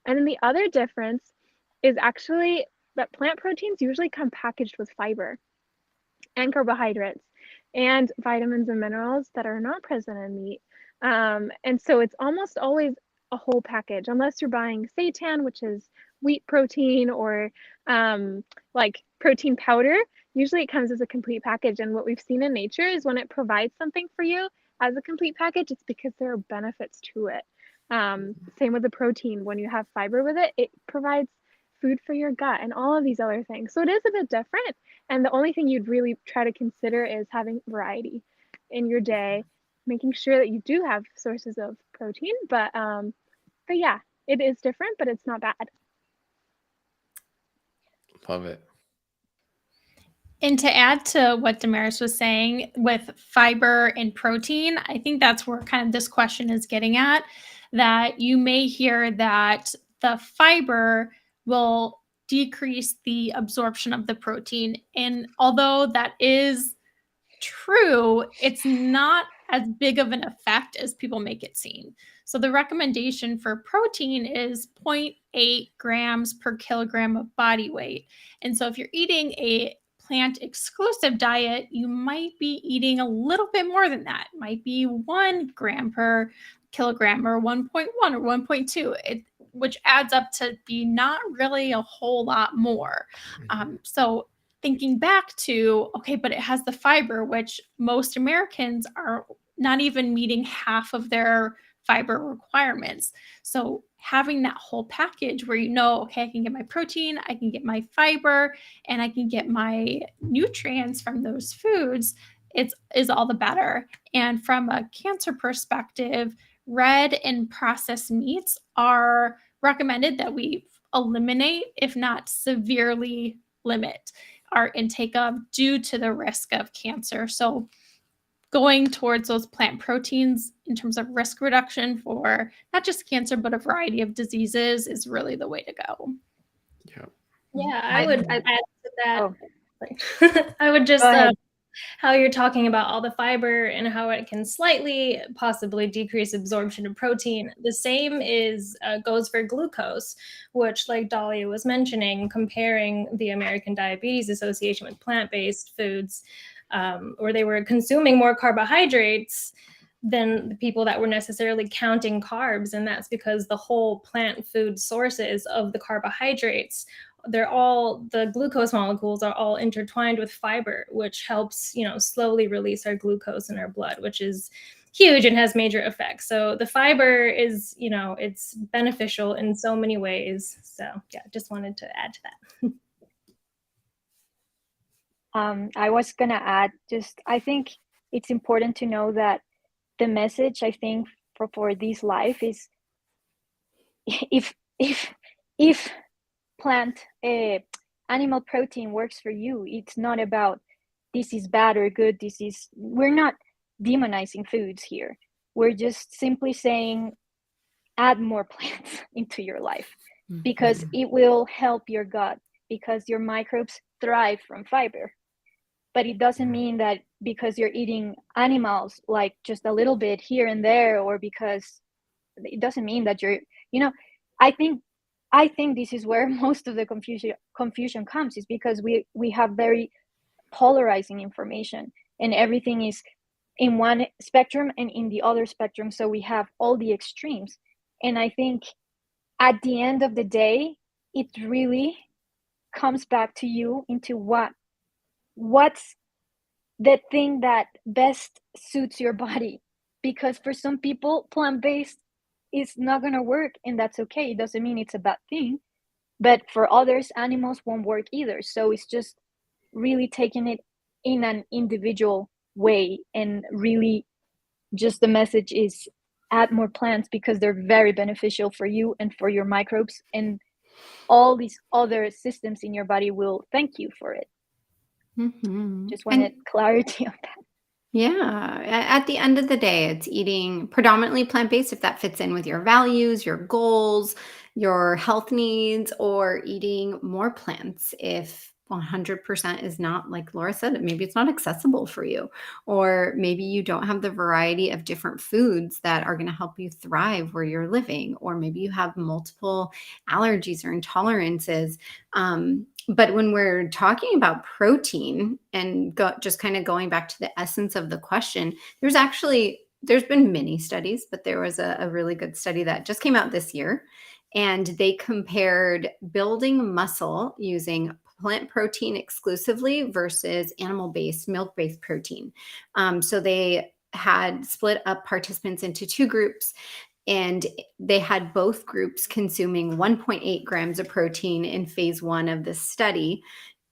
And then the other difference is actually that plant proteins usually come packaged with fiber and carbohydrates and vitamins and minerals that are not present in meat. And so it's almost always a whole package, unless you're buying seitan, which is wheat protein, or like protein powder. Usually it comes as a complete package. And what we've seen in nature is when it provides something for you as a complete package, it's because there are benefits to it. Same with the protein. When you have fiber with it, it provides food for your gut and all of these other things. So it is a bit different. And the only thing you'd really try to consider is having variety in your day, making sure that you do have sources of protein. But yeah, it is different, but it's not bad. Love it. And to add to what Damaris was saying with fiber and protein, I think that's where kind of this question is getting at, that you may hear that the fiber will decrease the absorption of the protein. And although that is true, it's not as big of an effect as people make it seem. So the recommendation for protein is 0.8 grams per kilogram of body weight. And so if you're eating a plant exclusive diet, you might be eating a little bit more than that. It might be 1 gram per kilogram or 1.1 or 1.2, which adds up to be not really a whole lot more. So thinking back to, okay, but it has the fiber, which most Americans are not even meeting half of their fiber requirements. So having that whole package where you know, okay, I can get my protein, I can get my fiber, and I can get my nutrients from those foods, is all the better. And from a cancer perspective, red and processed meats are recommended that we eliminate, if not severely limit our intake of, due to the risk of cancer. So going towards those plant proteins in terms of risk reduction for not just cancer, but a variety of diseases is really the way to go. Yeah, I would add to that. Oh. I would just, how you're talking about all the fiber and how it can slightly possibly decrease absorption of protein. The same goes for glucose, which, like Dahlia was mentioning, comparing the American Diabetes Association with plant-based foods, where they were consuming more carbohydrates than the people that were necessarily counting carbs. And that's because the whole plant food sources of the carbohydrates, the glucose molecules are all intertwined with fiber, which helps, slowly release our glucose in our blood, which is huge and has major effects. So the fiber is, it's beneficial in so many ways. So yeah, just wanted to add to that. I was gonna add, I think it's important to know that the message, I think, for this life is, if plant animal protein works for you. It's not about this is bad or good. We're not demonizing foods here. We're just simply saying add more plants into your life, because it will help your gut, because your microbes thrive from fiber. But it doesn't mean that because you're eating animals like just a little bit here and there, or because it doesn't mean that you're, I think this is where most of the confusion comes, is because we have very polarizing information, and everything is in one spectrum and in the other spectrum. So we have all the extremes. And I think at the end of the day, it really comes back to you into what's the thing that best suits your body. Because for some people, plant-based is not going to work, and that's okay. It doesn't mean it's a bad thing. But for others, animals won't work either. So it's just really taking it in an individual way, and really just the message is add more plants, because they're very beneficial for you and for your microbes, and all these other systems in your body will thank you for it. Just wanted clarity on that. Yeah. At the end of the day, it's eating predominantly plant-based if that fits in with your values, your goals, your health needs, or eating more plants if 100% is not, like Laura said, maybe it's not accessible for you, or maybe you don't have the variety of different foods that are going to help you thrive where you're living, or maybe you have multiple allergies or intolerances. But when we're talking about protein and just kind of going back to the essence of the question, there's been many studies, but there was a really good study that just came out this year, and they compared building muscle using plant protein exclusively versus animal-based, milk-based protein. So they had split up participants into two groups, and they had both groups consuming 1.8 grams of protein in phase 1 of this study,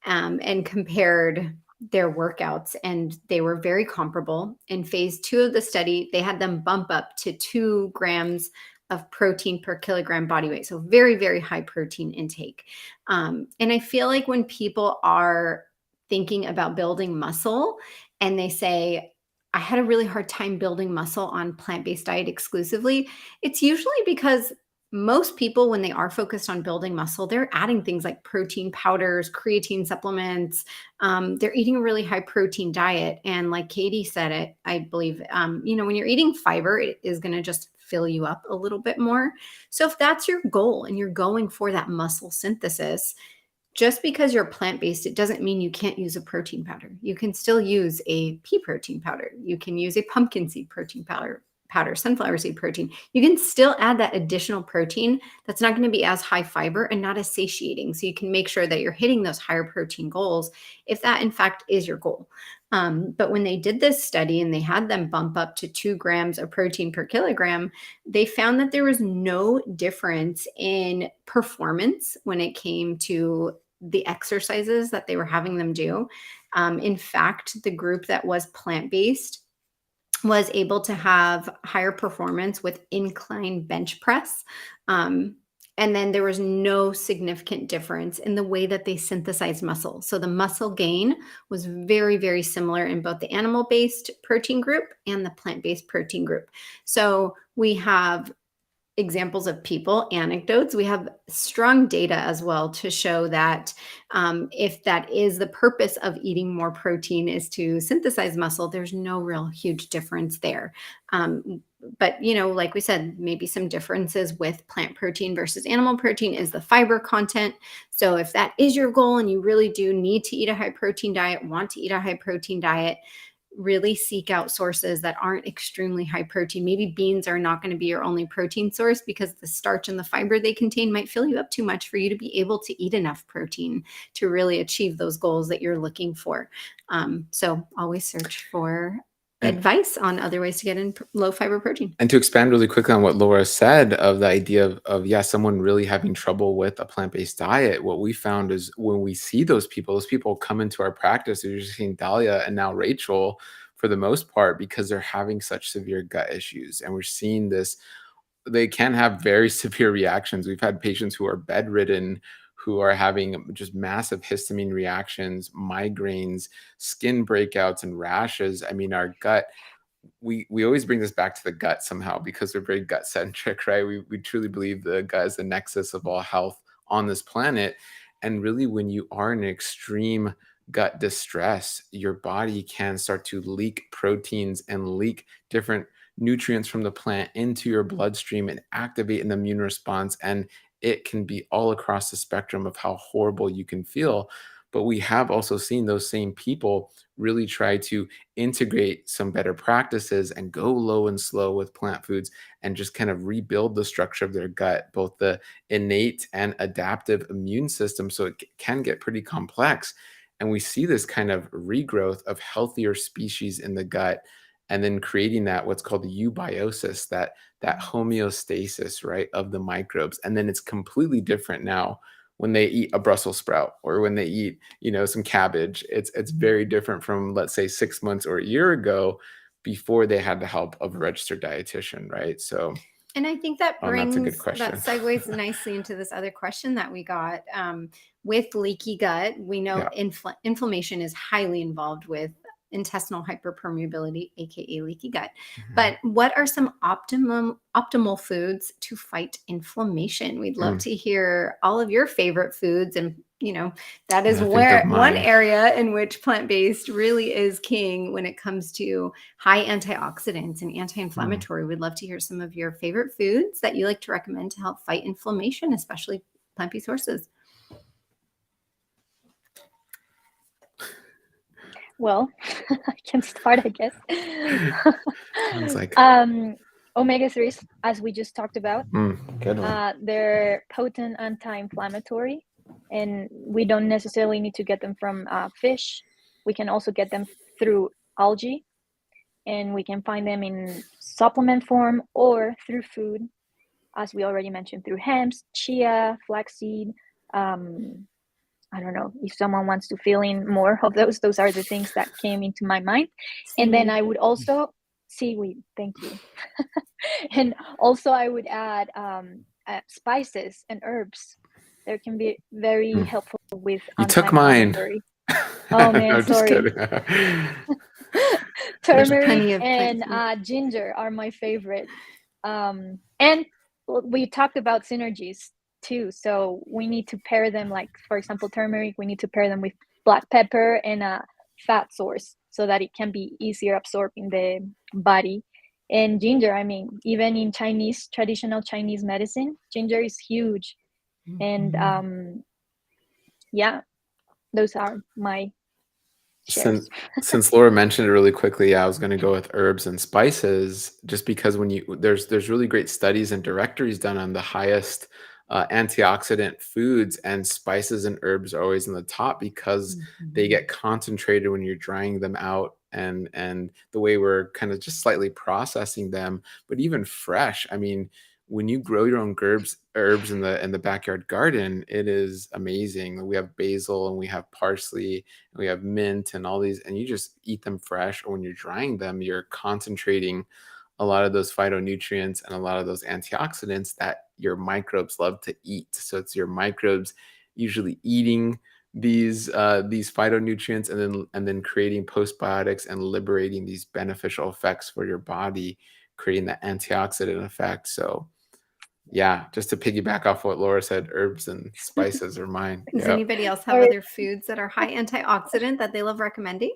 and compared their workouts, and they were very comparable. In phase 2 of the study, they had them bump up to 2 grams of protein per kilogram body weight. So very, very high protein intake. And I feel like when people are thinking about building muscle and they say, I had a really hard time building muscle on plant-based diet exclusively, it's usually because most people, when they are focused on building muscle, they're adding things like protein powders, creatine supplements. They're eating a really high protein diet. And like Katie said it, I believe, when you're eating fiber, it is going to just fill you up a little bit more. So if that's your goal and you're going for that muscle synthesis, just because you're plant-based, it doesn't mean you can't use a protein powder. You can still use a pea protein powder. You can use a pumpkin seed protein powder, sunflower seed protein. You can still add that additional protein that's not going to be as high fiber and not as satiating. So you can make sure that you're hitting those higher protein goals if that in fact is your goal. But when they did this study and they had them bump up to 2 grams of protein per kilogram, they found that there was no difference in performance when it came to the exercises that they were having them do. In fact, the group that was plant-based was able to have higher performance with incline bench press. And then there was no significant difference in the way that they synthesized muscle. So the muscle gain was very, very similar in both the animal-based protein group and the plant-based protein group. So we have examples of people, anecdotes. We have strong data as well to show that if that is the purpose of eating more protein, is to synthesize muscle, there's no real huge difference there. But, like we said, maybe some differences with plant protein versus animal protein is the fiber content. So if that is your goal and you really do need to eat a high protein diet, want to eat a high protein diet, really seek out sources that aren't extremely high protein. Maybe beans are not going to be your only protein source because the starch and the fiber they contain might fill you up too much for you to be able to eat enough protein to really achieve those goals that you're looking for. So always search for advice on other ways to get in low fiber protein. And to expand really quickly on what Laura said of the idea of someone really having trouble with a plant-based diet, what we found is when we see those people come into our practice. You're just seeing Dahlia and now Rachel for the most part because they're having such severe gut issues. And we're seeing this, they can have very severe reactions. We've had patients who are bedridden who are having just massive histamine reactions, migraines, skin breakouts, and rashes. I mean, our gut, we always bring this back to the gut somehow because we're very gut centric, right? We truly believe the gut is the nexus of all health on this planet. And really, when you are in extreme gut distress, your body can start to leak proteins and leak different nutrients from the plant into your bloodstream and activate an immune response. And it can be all across the spectrum of how horrible you can feel. But we have also seen those same people really try to integrate some better practices and go low and slow with plant foods and just kind of rebuild the structure of their gut, both the innate and adaptive immune system. So it can get pretty complex. And we see this kind of regrowth of healthier species in the gut and then creating that what's called eubiosis, that homeostasis, right, of the microbes. And then it's completely different now when they eat a Brussels sprout or when they eat, some cabbage. It's very different from, let's say, 6 months or a year ago before they had the help of a registered dietitian, right? So, and I think that that's a good brings question. that segues nicely into this other question that we got. With leaky gut, we know inflammation is highly involved with intestinal hyperpermeability, aka leaky gut. But what are some optimal foods to fight inflammation? We'd love to hear all of your favorite foods, and that is where one area in which plant-based really is king when it comes to high antioxidants and anti-inflammatory. We'd love to hear some of your favorite foods that you like to recommend to help fight inflammation, especially plant-based sources. Well, I can start, I guess. Sounds like omega-3s, as we just talked about, good one. they're potent anti-inflammatory, and we don't necessarily need to get them from fish. We can also get them through algae, and we can find them in supplement form or through food, as we already mentioned, through hemp, chia, flaxseed. I don't know if someone wants to fill in more of those. Those are the things that came into my mind. And then I would also seaweed. Thank you. And also I would add spices and herbs. They can be very helpful with. You took mine. Oh man, no, sorry. Turmeric and ginger are my favorite. And we talked about synergies too, so we need to pair them, like for example turmeric, we need to pair them with black pepper and a fat source so that it can be easier absorbed in the body. And ginger, I mean, even in traditional Chinese medicine, ginger is huge. And those are my shares. Since Laura mentioned it really quickly, I was going to go with herbs and spices, just because when there's really great studies and directories done on the highest antioxidant foods, and spices and herbs are always in the top because they get concentrated when you're drying them out and the way we're kind of just slightly processing them. But even fresh, I mean, when you grow your own herbs in the backyard garden, it is amazing. We have basil and we have parsley and we have mint and all these, and you just eat them fresh. Or when you're drying them, you're concentrating a lot of those phytonutrients and a lot of those antioxidants that your microbes love to eat. So it's your microbes usually eating these phytonutrients and then creating postbiotics and liberating these beneficial effects for your body, creating that antioxidant effect. So yeah, just to piggyback off what Laura said, herbs and spices are mine. Does anybody else have other foods that are high antioxidant that they love recommending?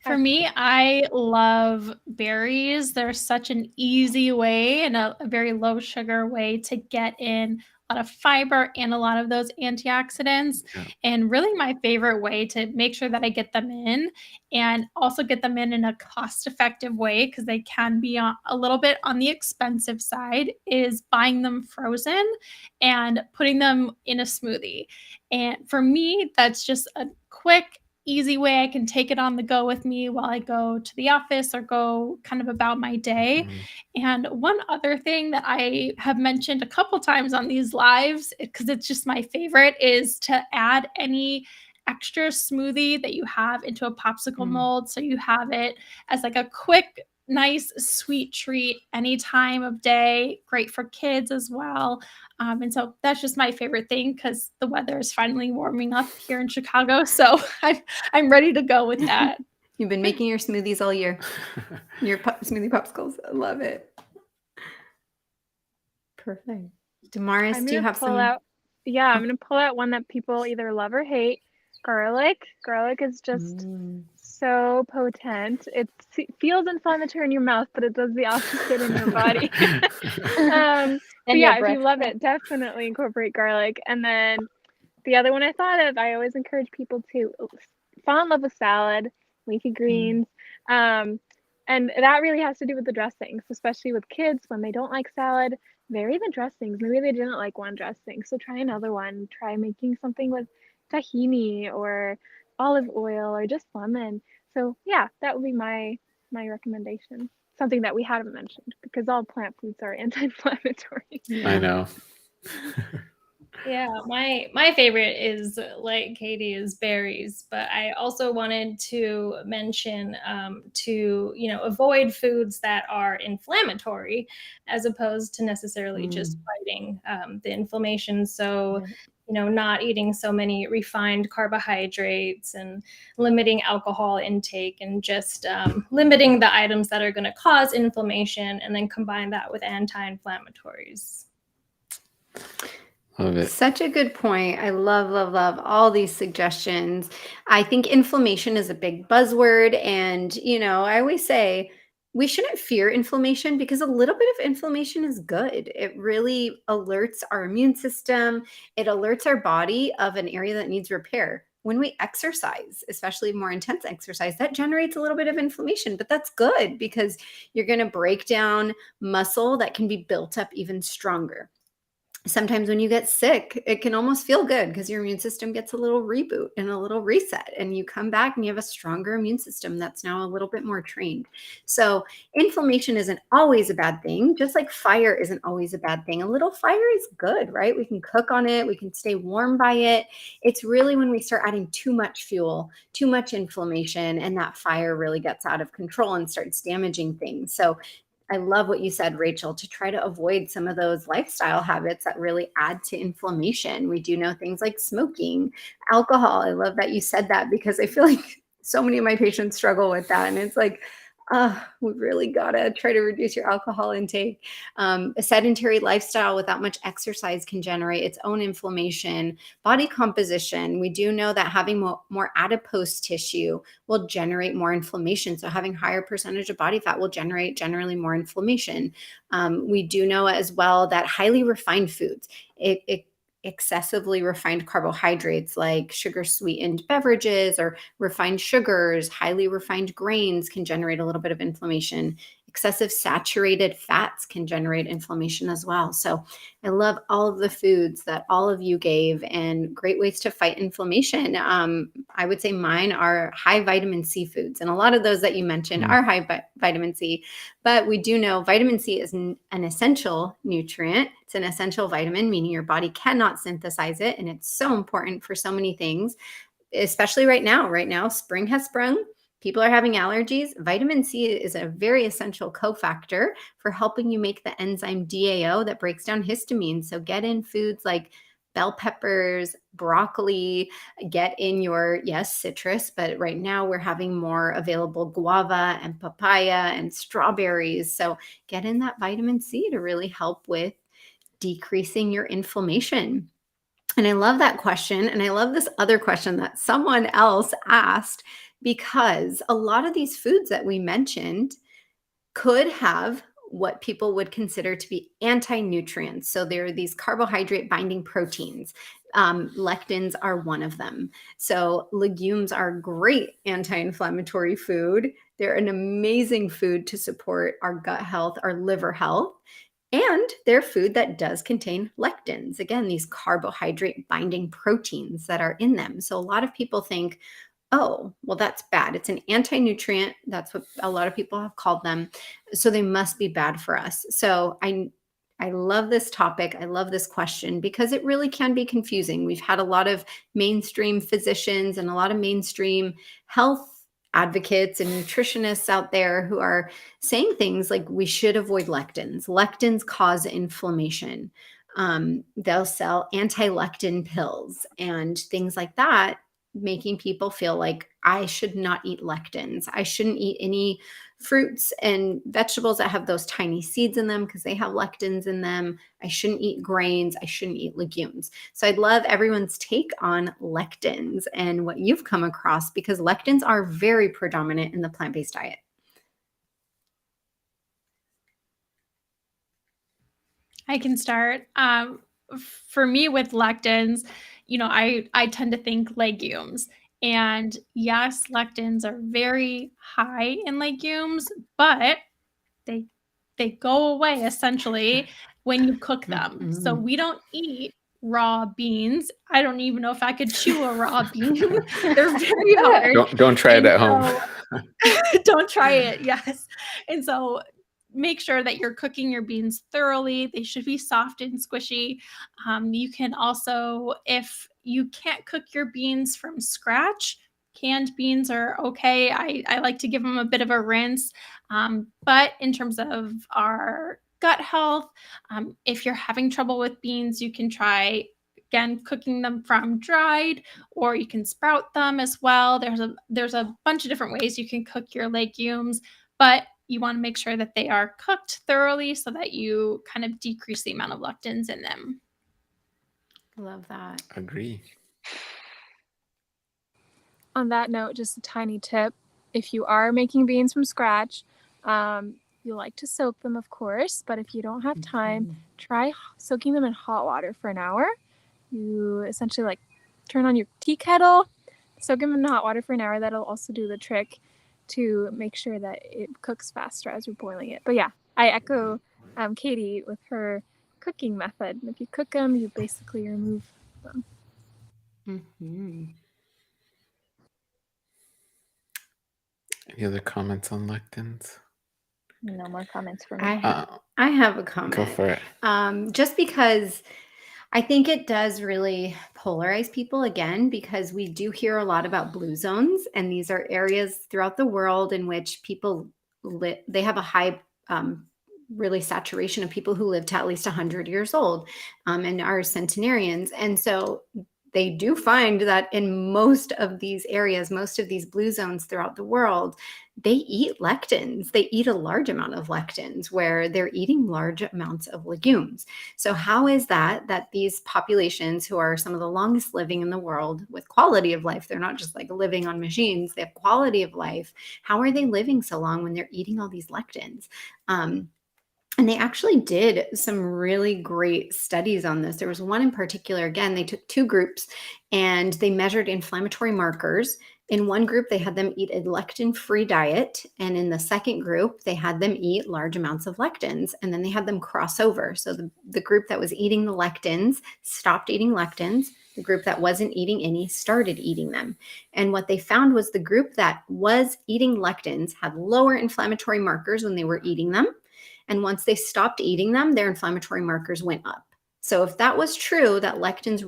For me, I love berries. They're such an easy way and a very low sugar way to get in a lot of fiber and a lot of those antioxidants. Yeah. And really my favorite way to make sure that I get them in and also get them in a cost-effective way, because they can be a little bit on the expensive side, is buying them frozen and putting them in a smoothie. And for me, that's just a quick, easy way I can take it on the go with me while I go to the office or go kind of about my day. And one other thing that I have mentioned a couple times on these lives, because it's just my favorite, is to add any extra smoothie that you have into a popsicle mold. So you have it as like a quick nice sweet treat any time of day, great for kids as well. And so that's just my favorite thing because the weather is finally warming up here in Chicago. So I'm ready to go with that. You've been making your smoothies all year. Your smoothie popsicles. I love it. Perfect. Damaris, I'm do you gonna have pull some? out. Yeah, I'm gonna pull out one that people either love or hate. Garlic. Garlic is just so potent. It feels inflammatory in your mouth, but it does the opposite in your body. And But your yeah, if breath. you love it, definitely incorporate garlic. And then the other one I thought of, I always encourage people to fall in love with salad, leafy greens. And that really has to do with the dressings, especially with kids when they don't like salad. Vary the dressings. Maybe they didn't like one dressing, so try another one. Try making something with tahini or olive oil or just lemon. So yeah, that would be my recommendation. Something that we haven't mentioned because all plant foods are anti-inflammatory. I know. Yeah, my favorite is, like Katie, is berries, but I also wanted to mention to avoid foods that are inflammatory, as opposed to necessarily just fighting the inflammation. So not eating so many refined carbohydrates and limiting alcohol intake and just limiting the items that are going to cause inflammation, and then combine that with anti-inflammatories. Love it. Such a good point. I love, love, love all these suggestions. I think inflammation is a big buzzword. And, I always say we shouldn't fear inflammation because a little bit of inflammation is good. It really alerts our immune system, it alerts our body of an area that needs repair. When we exercise, especially more intense exercise, that generates a little bit of inflammation, but that's good because you're going to break down muscle that can be built up even stronger. Sometimes when you get sick, it can almost feel good because your immune system gets a little reboot and a little reset, and you come back and you have a stronger immune system that's now a little bit more trained. So inflammation isn't always a bad thing, just like fire isn't always a bad thing. A little fire is good, right? We can cook on it, we can stay warm by it. It's really when we start adding too much fuel, too much inflammation, and that fire really gets out of control and starts damaging things. So I love what you said, Rachel, to try to avoid some of those lifestyle habits that really add to inflammation. We do know things like smoking, alcohol. I love that you said that because I feel like so many of my patients struggle with that. And it's like, we really got to try to reduce your alcohol intake. A sedentary lifestyle without much exercise can generate its own inflammation. Body composition, we do know that having more adipose tissue will generate more inflammation. So having higher percentage of body fat will generate generally more inflammation. We do know as well that highly refined foods, excessively refined carbohydrates like sugar sweetened beverages or refined sugars, highly refined grains can generate a little bit of inflammation. Excessive saturated fats can generate inflammation as well. So I love all of the foods that all of you gave and great ways to fight inflammation. I would say mine are high vitamin C foods. And a lot of those that you mentioned are high vitamin C. But we do know vitamin C is an essential nutrient. It's an essential vitamin, meaning your body cannot synthesize it. And it's so important for so many things, especially right now. Right now, spring has sprung. People are having allergies. Vitamin C is a very essential cofactor for helping you make the enzyme DAO that breaks down histamine. So get in foods like bell peppers, broccoli, get in your, yes, citrus, but right now we're having more available guava and papaya and strawberries. So get in that vitamin C to really help with decreasing your inflammation. And I love that question. And I love this other question that someone else asked, because a lot of these foods that we mentioned could have what people would consider to be anti-nutrients. So there are these carbohydrate binding proteins. Lectins are one of them. So legumes are great anti-inflammatory food. They're an amazing food to support our gut health, our liver health. And they're food that does contain lectins. Again, these carbohydrate binding proteins that are in them. So a lot of people think, oh, well, that's bad. It's an anti-nutrient. That's what a lot of people have called them. So they must be bad for us. So I love this topic. I love this question because it really can be confusing. We've had a lot of mainstream physicians and a lot of mainstream health advocates and nutritionists out there who are saying things like we should avoid lectins. Lectins cause inflammation. They'll sell anti-lectin pills and things like that, making people feel like I should not eat lectins. I shouldn't eat any fruits and vegetables that have those tiny seeds in them because they have lectins in them. I shouldn't eat grains. I shouldn't eat legumes. So I'd love everyone's take on lectins and what you've come across, because lectins are very predominant in the plant-based diet. I can start. For me with lectins, I tend to think legumes. And yes, lectins are very high in legumes, but they go away essentially when you cook them. So we don't eat raw beans. I don't even know if I could chew a raw bean. They're very hard. Don't try it at home. Don't try it. Yes. And so make sure that you're cooking your beans thoroughly. They should be soft and squishy. You can also, if you can't cook your beans from scratch, canned beans are okay. I like to give them a bit of a rinse. But in terms of our gut health, if you're having trouble with beans, you can try, again, cooking them from dried, or you can sprout them as well. There's a bunch of different ways you can cook your legumes, but you want to make sure that they are cooked thoroughly so that you kind of decrease the amount of lectins in them. Love that. Agree. On that note, just a tiny tip. If you are making beans from scratch, you like to soak them, of course, but if you don't have time, try soaking them in hot water for an hour. You essentially like turn on your tea kettle, soak them in hot water for an hour. That'll also do the trick to make sure that it cooks faster as you're boiling it. But yeah, I echo Katie with her cooking method. If you cook them, you basically remove them. Mm-hmm. Any other comments on lectins? No more comments from me. I have a comment. Go for it. Just because I think it does really polarize people again, because we do hear a lot about blue zones, and these are areas throughout the world in which people they have a high really saturation of people who live to at least 100 years old and are centenarians. And so they do find that in most of these areas, most of these blue zones throughout the world, they eat lectins. They eat a large amount of lectins where they're eating large amounts of legumes. So how is that these populations, who are some of the longest living in the world with quality of life, they're not just like living on machines, they have quality of life. How are they living so long when they're eating all these lectins? And they actually did some really great studies on this. There was one in particular. Again, they took two groups and they measured inflammatory markers. In one group, they had them eat a lectin-free diet. And in the second group, they had them eat large amounts of lectins. And then they had them cross over. So the group that was eating the lectins stopped eating lectins. The group that wasn't eating any started eating them. And what they found was the group that was eating lectins had lower inflammatory markers when they were eating them. And once they stopped eating them, their inflammatory markers went up. So if that was true, that lectins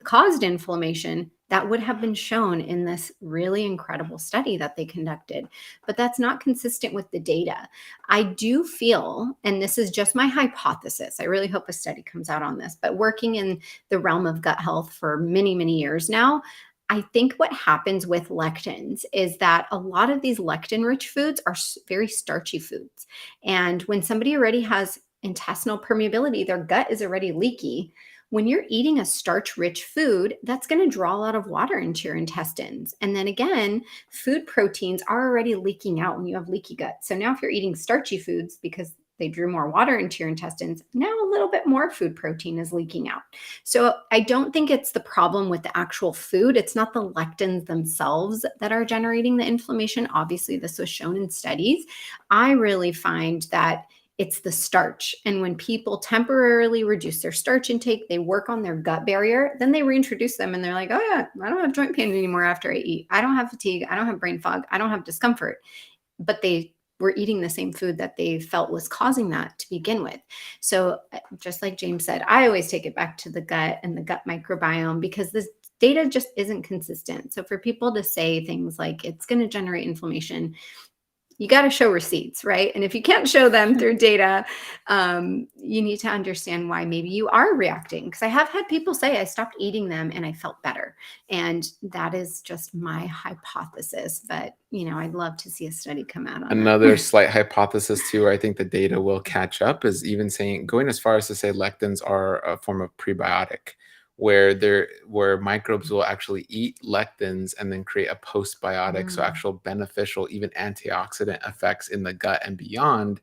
caused inflammation, that would have been shown in this really incredible study that they conducted. But that's not consistent with the data. I do feel, and this is just my hypothesis, I really hope a study comes out on this, but working in the realm of gut health for many, many years now, I think what happens with lectins is that a lot of these lectin-rich foods are very starchy foods. And when somebody already has intestinal permeability, their gut is already leaky. When you're eating a starch-rich food, that's going to draw a lot of water into your intestines. And then again, food proteins are already leaking out when you have leaky gut. So now if you're eating starchy foods because they drew more water into your intestines, now a little bit more food protein is leaking out. So I don't think it's the problem with the actual food. It's not the lectins themselves that are generating the inflammation. Obviously, this was shown in studies. I really find that it's the starch. And when people temporarily reduce their starch intake, they work on their gut barrier, then they reintroduce them and they're like, oh yeah, I don't have joint pain anymore after I eat. I don't have fatigue. I don't have brain fog. I don't have discomfort. But they were eating the same food that they felt was causing that to begin with. So just like James said, I always take it back to the gut and the gut microbiome, because this data just isn't consistent. So for people to say things like it's going to generate inflammation, you got to show receipts, right? And if you can't show them through data, you need to understand why maybe you are reacting. Because I have had people say, I stopped eating them and I felt better. And that is just my hypothesis. But, I'd love to see a study come out on Another that. slight hypothesis too, where I think the data will catch up, is even going as far as to say lectins are a form of prebiotic, where microbes will actually eat lectins and then create a postbiotic, so actual beneficial, even antioxidant effects in the gut and beyond.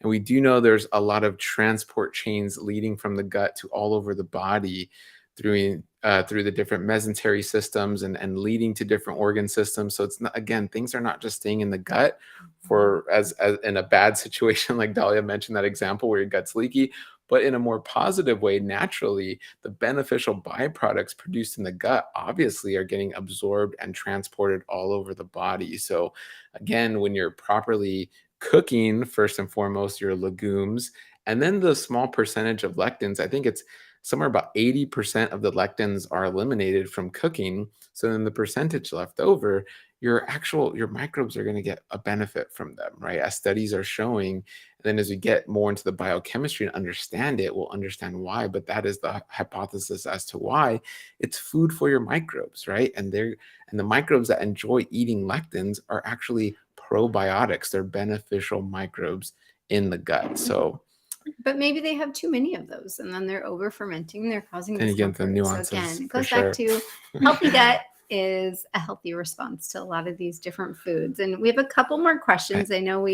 And we do know there's a lot of transport chains leading from the gut to all over the body through the different mesentery systems and leading to different organ systems. So it's not, again, things are not just staying in the gut for as in a bad situation, like Dahlia mentioned that example where your gut's leaky, but in a more positive way, naturally, the beneficial byproducts produced in the gut obviously are getting absorbed and transported all over the body. So again, when you're properly cooking, first and foremost, your legumes, and then the small percentage of lectins, I think it's somewhere about 80% of the lectins are eliminated from cooking. So then the percentage left over, your microbes are going to get a benefit from them, right? As studies are showing. And then as we get more into the biochemistry and understand it, we'll understand why. But that is the hypothesis as to why it's food for your microbes, right? And the microbes that enjoy eating lectins are actually probiotics. They're beneficial microbes in the gut. So But maybe they have too many of those, and then they're over fermenting. They're causing then you get the discomfort. nuances, So again, it for goes back sure. to healthy gut is a healthy response to a lot of these different foods. And we have a couple more questions. I know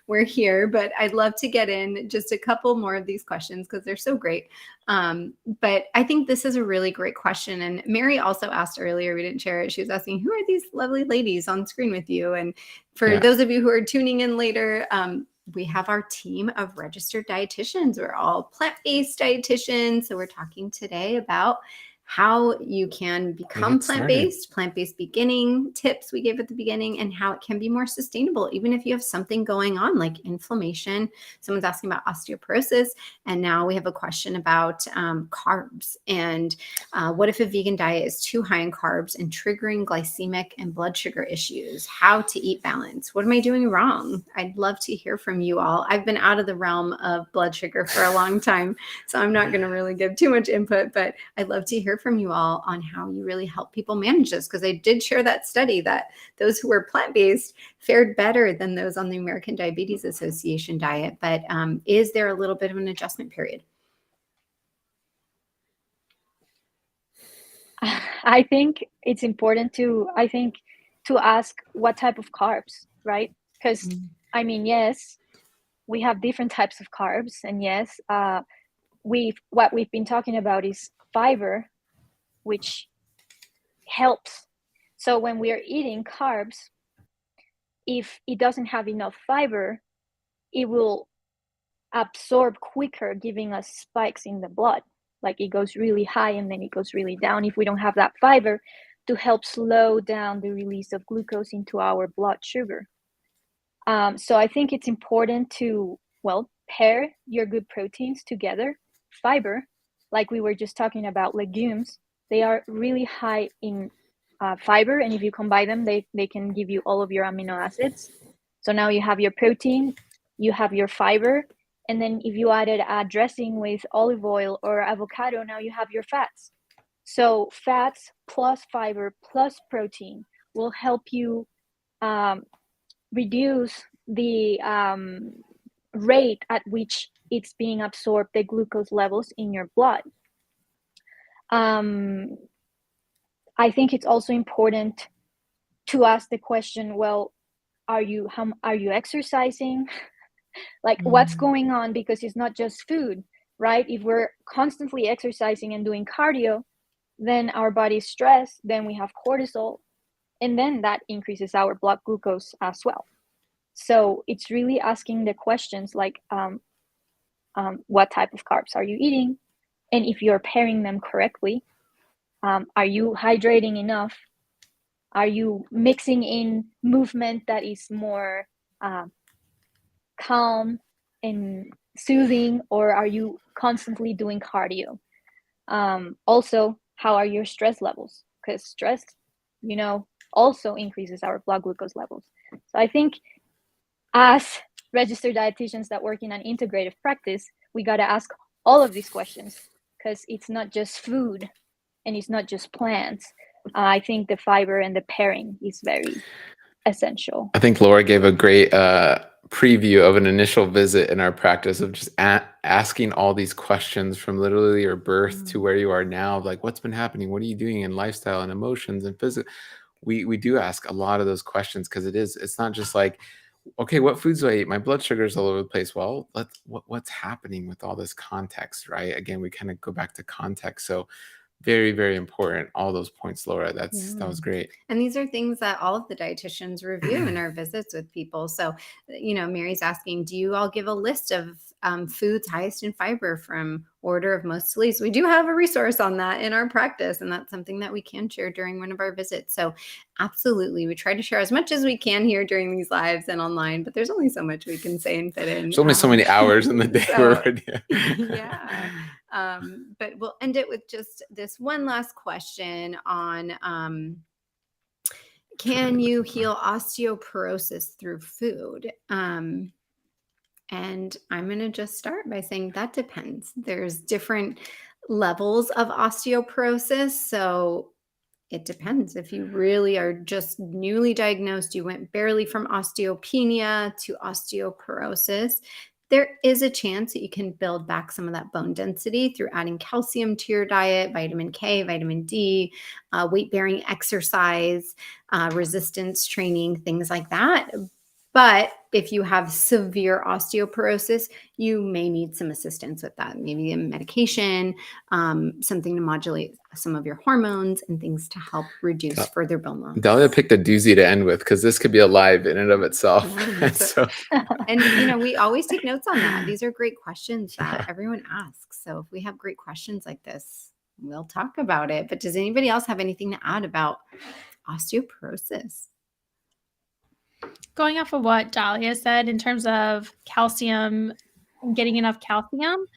we're here, but I'd love to get in just a couple more of these questions because they're so great. But I think this is a really great question. And Mary also asked earlier, we didn't share it. She was asking, who are these lovely ladies on screen with you? And for those of you who are tuning in later, we have our team of registered dietitians. We're all plant-based dietitians. So we're talking today about how you can become plant-based beginning tips we gave at the beginning, and how it can be more sustainable, even if you have something going on like inflammation. Someone's asking about osteoporosis. And now we have a question about carbs. And what if a vegan diet is too high in carbs and triggering glycemic and blood sugar issues? How to eat balance? What am I doing wrong? I'd love to hear from you all. I've been out of the realm of blood sugar for a long time, so I'm not going to really give too much input, but I'd love to hear from you all on how you really help people manage this, because I did share that study that those who were plant-based fared better than those on the American Diabetes Association diet. But is there a little bit of an adjustment period? I think it's important to ask what type of carbs, right? Because I mean, yes, we have different types of carbs, and yes, what we've been talking about is fiber, which helps. So when we are eating carbs, if it doesn't have enough fiber, it will absorb quicker, giving us spikes in the blood. Like it goes really high and then it goes really down if we don't have that fiber to help slow down the release of glucose into our blood sugar. So I think it's important to, pair your good proteins together. Fiber, like we were just talking about, legumes, they are really high in fiber, and if you combine them, they can give you all of your amino acids. So now you have your protein, you have your fiber, and then if you added a dressing with olive oil or avocado, now you have your fats. So fats plus fiber plus protein will help you reduce the rate at which it's being absorbed, the glucose levels in your blood. I think it's also important to ask the question, are you exercising? Like what's going on? Because it's not just food, right? If we're constantly exercising and doing cardio, then our body's stressed, then we have cortisol, and then that increases our blood glucose as well. So it's really asking the questions like, what type of carbs are you eating? And if you're pairing them correctly, are you hydrating enough? Are you mixing in movement that is more calm and soothing, or are you constantly doing cardio? Also, how are your stress levels? because stress, also increases our blood glucose levels. So I think as registered dietitians that work in an integrative practice, we got to ask all of these questions, because it's not just food and it's not just plants. I think the fiber and the pairing is very essential. I think Laura gave a great preview of an initial visit in our practice of just asking all these questions from literally your birth to where you are now. Like, what's been happening? What are you doing in lifestyle and emotions and physical? We do ask a lot of those questions, because it's not just like, okay, what foods do I eat? My blood sugar is all over the place. Well, what's happening with all this context, right? Again, we kind of go back to context. So very, very important. All those points, Laura. That was great. And these are things that all of the dietitians review in our visits with people. So, Mary's asking, do you all give a list of foods highest in fiber from order of most to least? We do have a resource on that in our practice, and that's something that we can share during one of our visits. So absolutely, we try to share as much as we can here during these lives and online, but there's only so much we can say and fit in. There's only so many hours in the day. Yeah. But we'll end it with just this one last question on can you heal osteoporosis through food? And I'm going to just start by saying that depends. There's different levels of osteoporosis. So it depends. If you really are just newly diagnosed, you went barely from osteopenia to osteoporosis, there is a chance that you can build back some of that bone density through adding calcium to your diet, vitamin K, vitamin D, weight-bearing exercise, resistance training, things like that. But if you have severe osteoporosis, you may need some assistance with that, maybe a medication, something to modulate some of your hormones and things to help reduce further bone loss. Dahlia picked a doozy to end with, because this could be alive in and of itself. And we always take notes on that. These are great questions that everyone asks. So if we have great questions like this, we'll talk about it. But does anybody else have anything to add about osteoporosis? Going off of what Dahlia said in terms of calcium and getting enough calcium,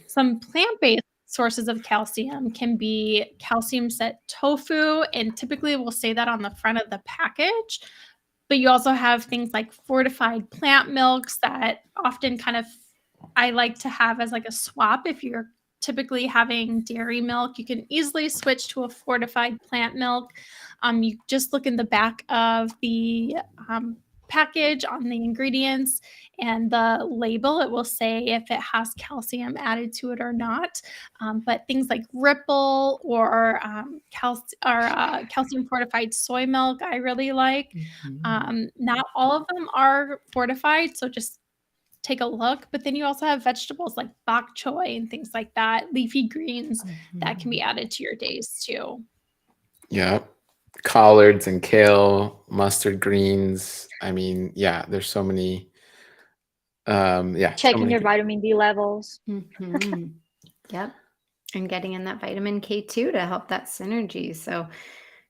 some plant-based sources of calcium can be calcium set tofu, and typically we'll say that on the front of the package. But you also have things like fortified plant milks that often kind of I like to have as like a swap. If you're typically having dairy milk, you can easily switch to a fortified plant milk. You just look in the back of the package on the ingredients and the label. It will say if it has calcium added to it or not. But things like Ripple or calcium fortified soy milk, I really like. Not all of them are fortified, so just take a look. But then you also have vegetables like bok choy and things like that, leafy greens that can be added to your days too. Yeah. Collards and kale, mustard greens. I mean, yeah, there's so many. Checking your vitamin D levels. Yep. And getting in that vitamin K2 to help that synergy. So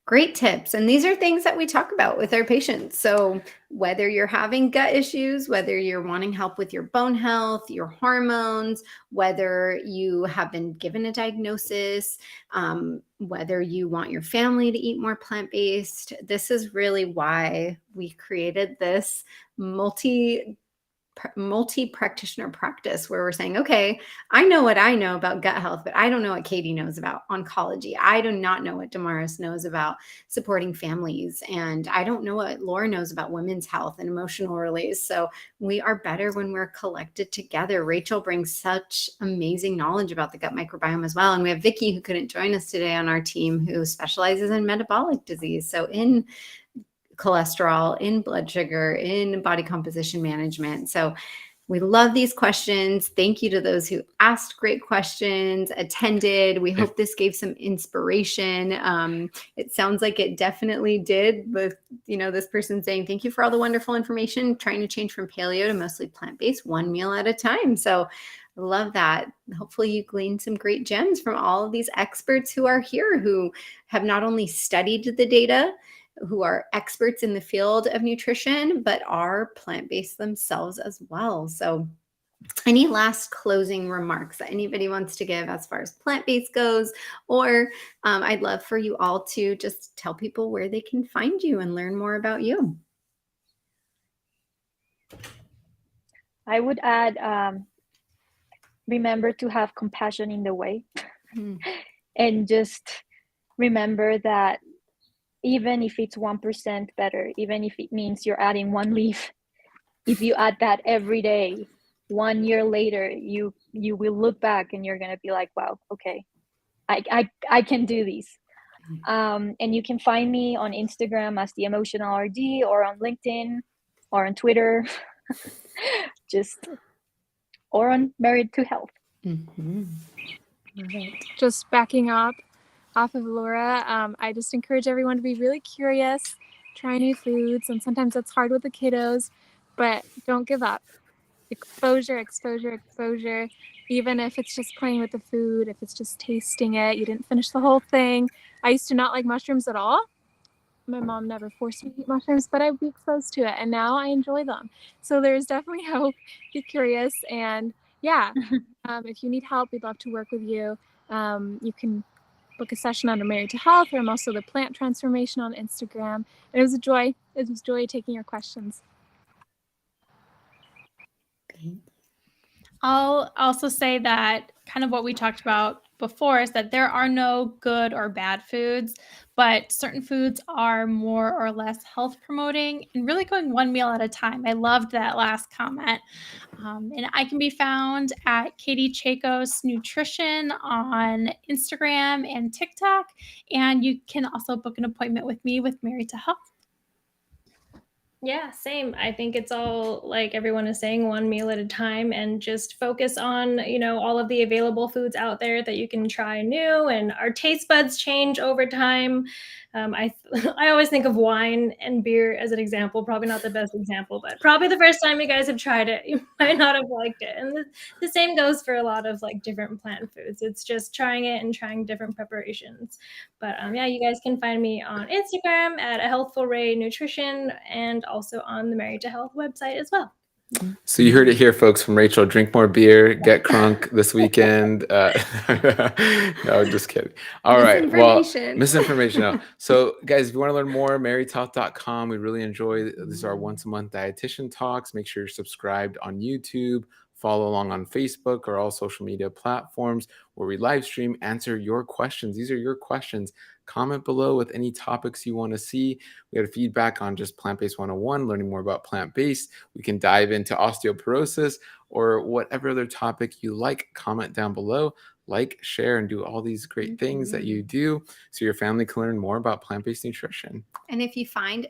great tips. And these are things that we talk about with our patients. So whether you're having gut issues, whether you're wanting help with your bone health, your hormones, whether you have been given a diagnosis, whether you want your family to eat more plant-based, this is really why we created this multi-practitioner practice where we're saying, okay, I know what I know about gut health, but I don't know what Katie knows about oncology. I do not know what Damaris knows about supporting families. And I don't know what Laura knows about women's health and emotional release. So we are better when we're collected together. Rachel brings such amazing knowledge about the gut microbiome as well. And we have Vicky, who couldn't join us today on our team, who specializes in metabolic disease. So in cholesterol, in blood sugar, in body composition management. So we love these questions. Thank you to those who asked great questions, attended. We hope this gave some inspiration. It sounds like it definitely did, with this person saying, thank you for all the wonderful information, trying to change from paleo to mostly plant-based, one meal at a time. So I love that. Hopefully you gleaned some great gems from all of these experts who are here, who have not only studied the data, who are experts in the field of nutrition, but are plant-based themselves as well. So Any last closing remarks that anybody wants to give as far as plant-based goes? Or I'd love for you all to just tell people where they can find you and learn more about you. I would add, remember to have compassion in the way. And just remember that even if it's 1% better, even if it means you're adding 1 leaf, if you add that every day, 1 year later, you will look back and you're going to be like, wow, okay, I can do this. And you can find me on Instagram as the Emotional RD, or on LinkedIn, or on Twitter, or on Married to Health. Just backing up off of Laura, I just encourage everyone to be really curious, try new foods, and sometimes that's hard with the kiddos, but don't give up. Exposure. Even if it's just playing with the food, if it's just tasting it, you didn't finish the whole thing. I used to not like mushrooms at all. My mom never forced me to eat mushrooms, but I'd be exposed to it, and now I enjoy them. So there's definitely hope. Be curious, and yeah, if you need help, we'd love to work with you. You can book a session under Married to Health, or I'm also the Plant Transformation on Instagram. And it was a joy. It was joy taking your questions. I'll also say that kind of what we talked about before is that there are no good or bad foods, but certain foods are more or less health promoting, and really going one meal at a time. I loved that last comment. And I can be found at Katie Chacos Nutrition on Instagram and TikTok. And you can also book an appointment with me with Married to Health. Yeah, same. I think it's all like everyone is saying, 1 meal at a time, and just focus on, all of the available foods out there that you can try new, and our taste buds change over time. I I always think of wine and beer as an example, probably not the best example, but probably the first time you guys have tried it, you might not have liked it. And the same goes for a lot of like different plant foods. It's just trying it and trying different preparations. But yeah, you guys can find me on Instagram at A Healthful Ray Nutrition, and also on the Married to Health website as well. So you heard it here, folks, from Rachel. Drink more beer, get crunk this weekend. No, just kidding. All right. Well, misinformation. No. So guys, if you want to learn more, marriedtohealth.com. We really enjoy, these are once a month dietitian talks. Make sure you're subscribed on YouTube, follow along on Facebook or all social media platforms where we live stream, answer your questions. These are your questions. Comment below with any topics you want to see. We had feedback on just plant-based 101, learning more about plant-based. We can dive into osteoporosis or whatever other topic you like. Comment down below, like, share, and do all these great things that you do so your family can learn more about plant-based nutrition. And if you find,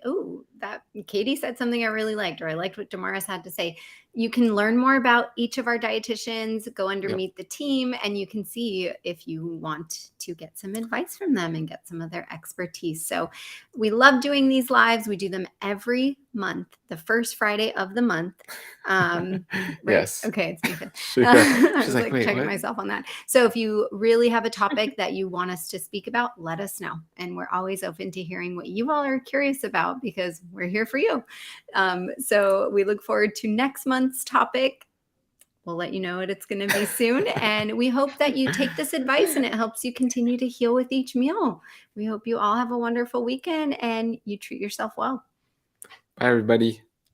that Katie said something I really liked, or I liked what Damaris had to say, you can learn more about each of our dietitians, go under Meet the Team, and you can see if you want to get some advice from them and get some of their expertise. So we love doing these lives. We do them every month, the first Friday of the month. Right? Yes. Okay, it's Nathan. She's I was like, wait, checking what? myself on that. So if you really have a topic that you want us to speak about, let us know. And we're always open to hearing what you all are curious about, because we're here for you. So we look forward to next month's topic. We'll let you know what it's going to be soon. And we hope that you take this advice and it helps you continue to heal with each meal. We hope you all have a wonderful weekend and you treat yourself well. Bye, everybody.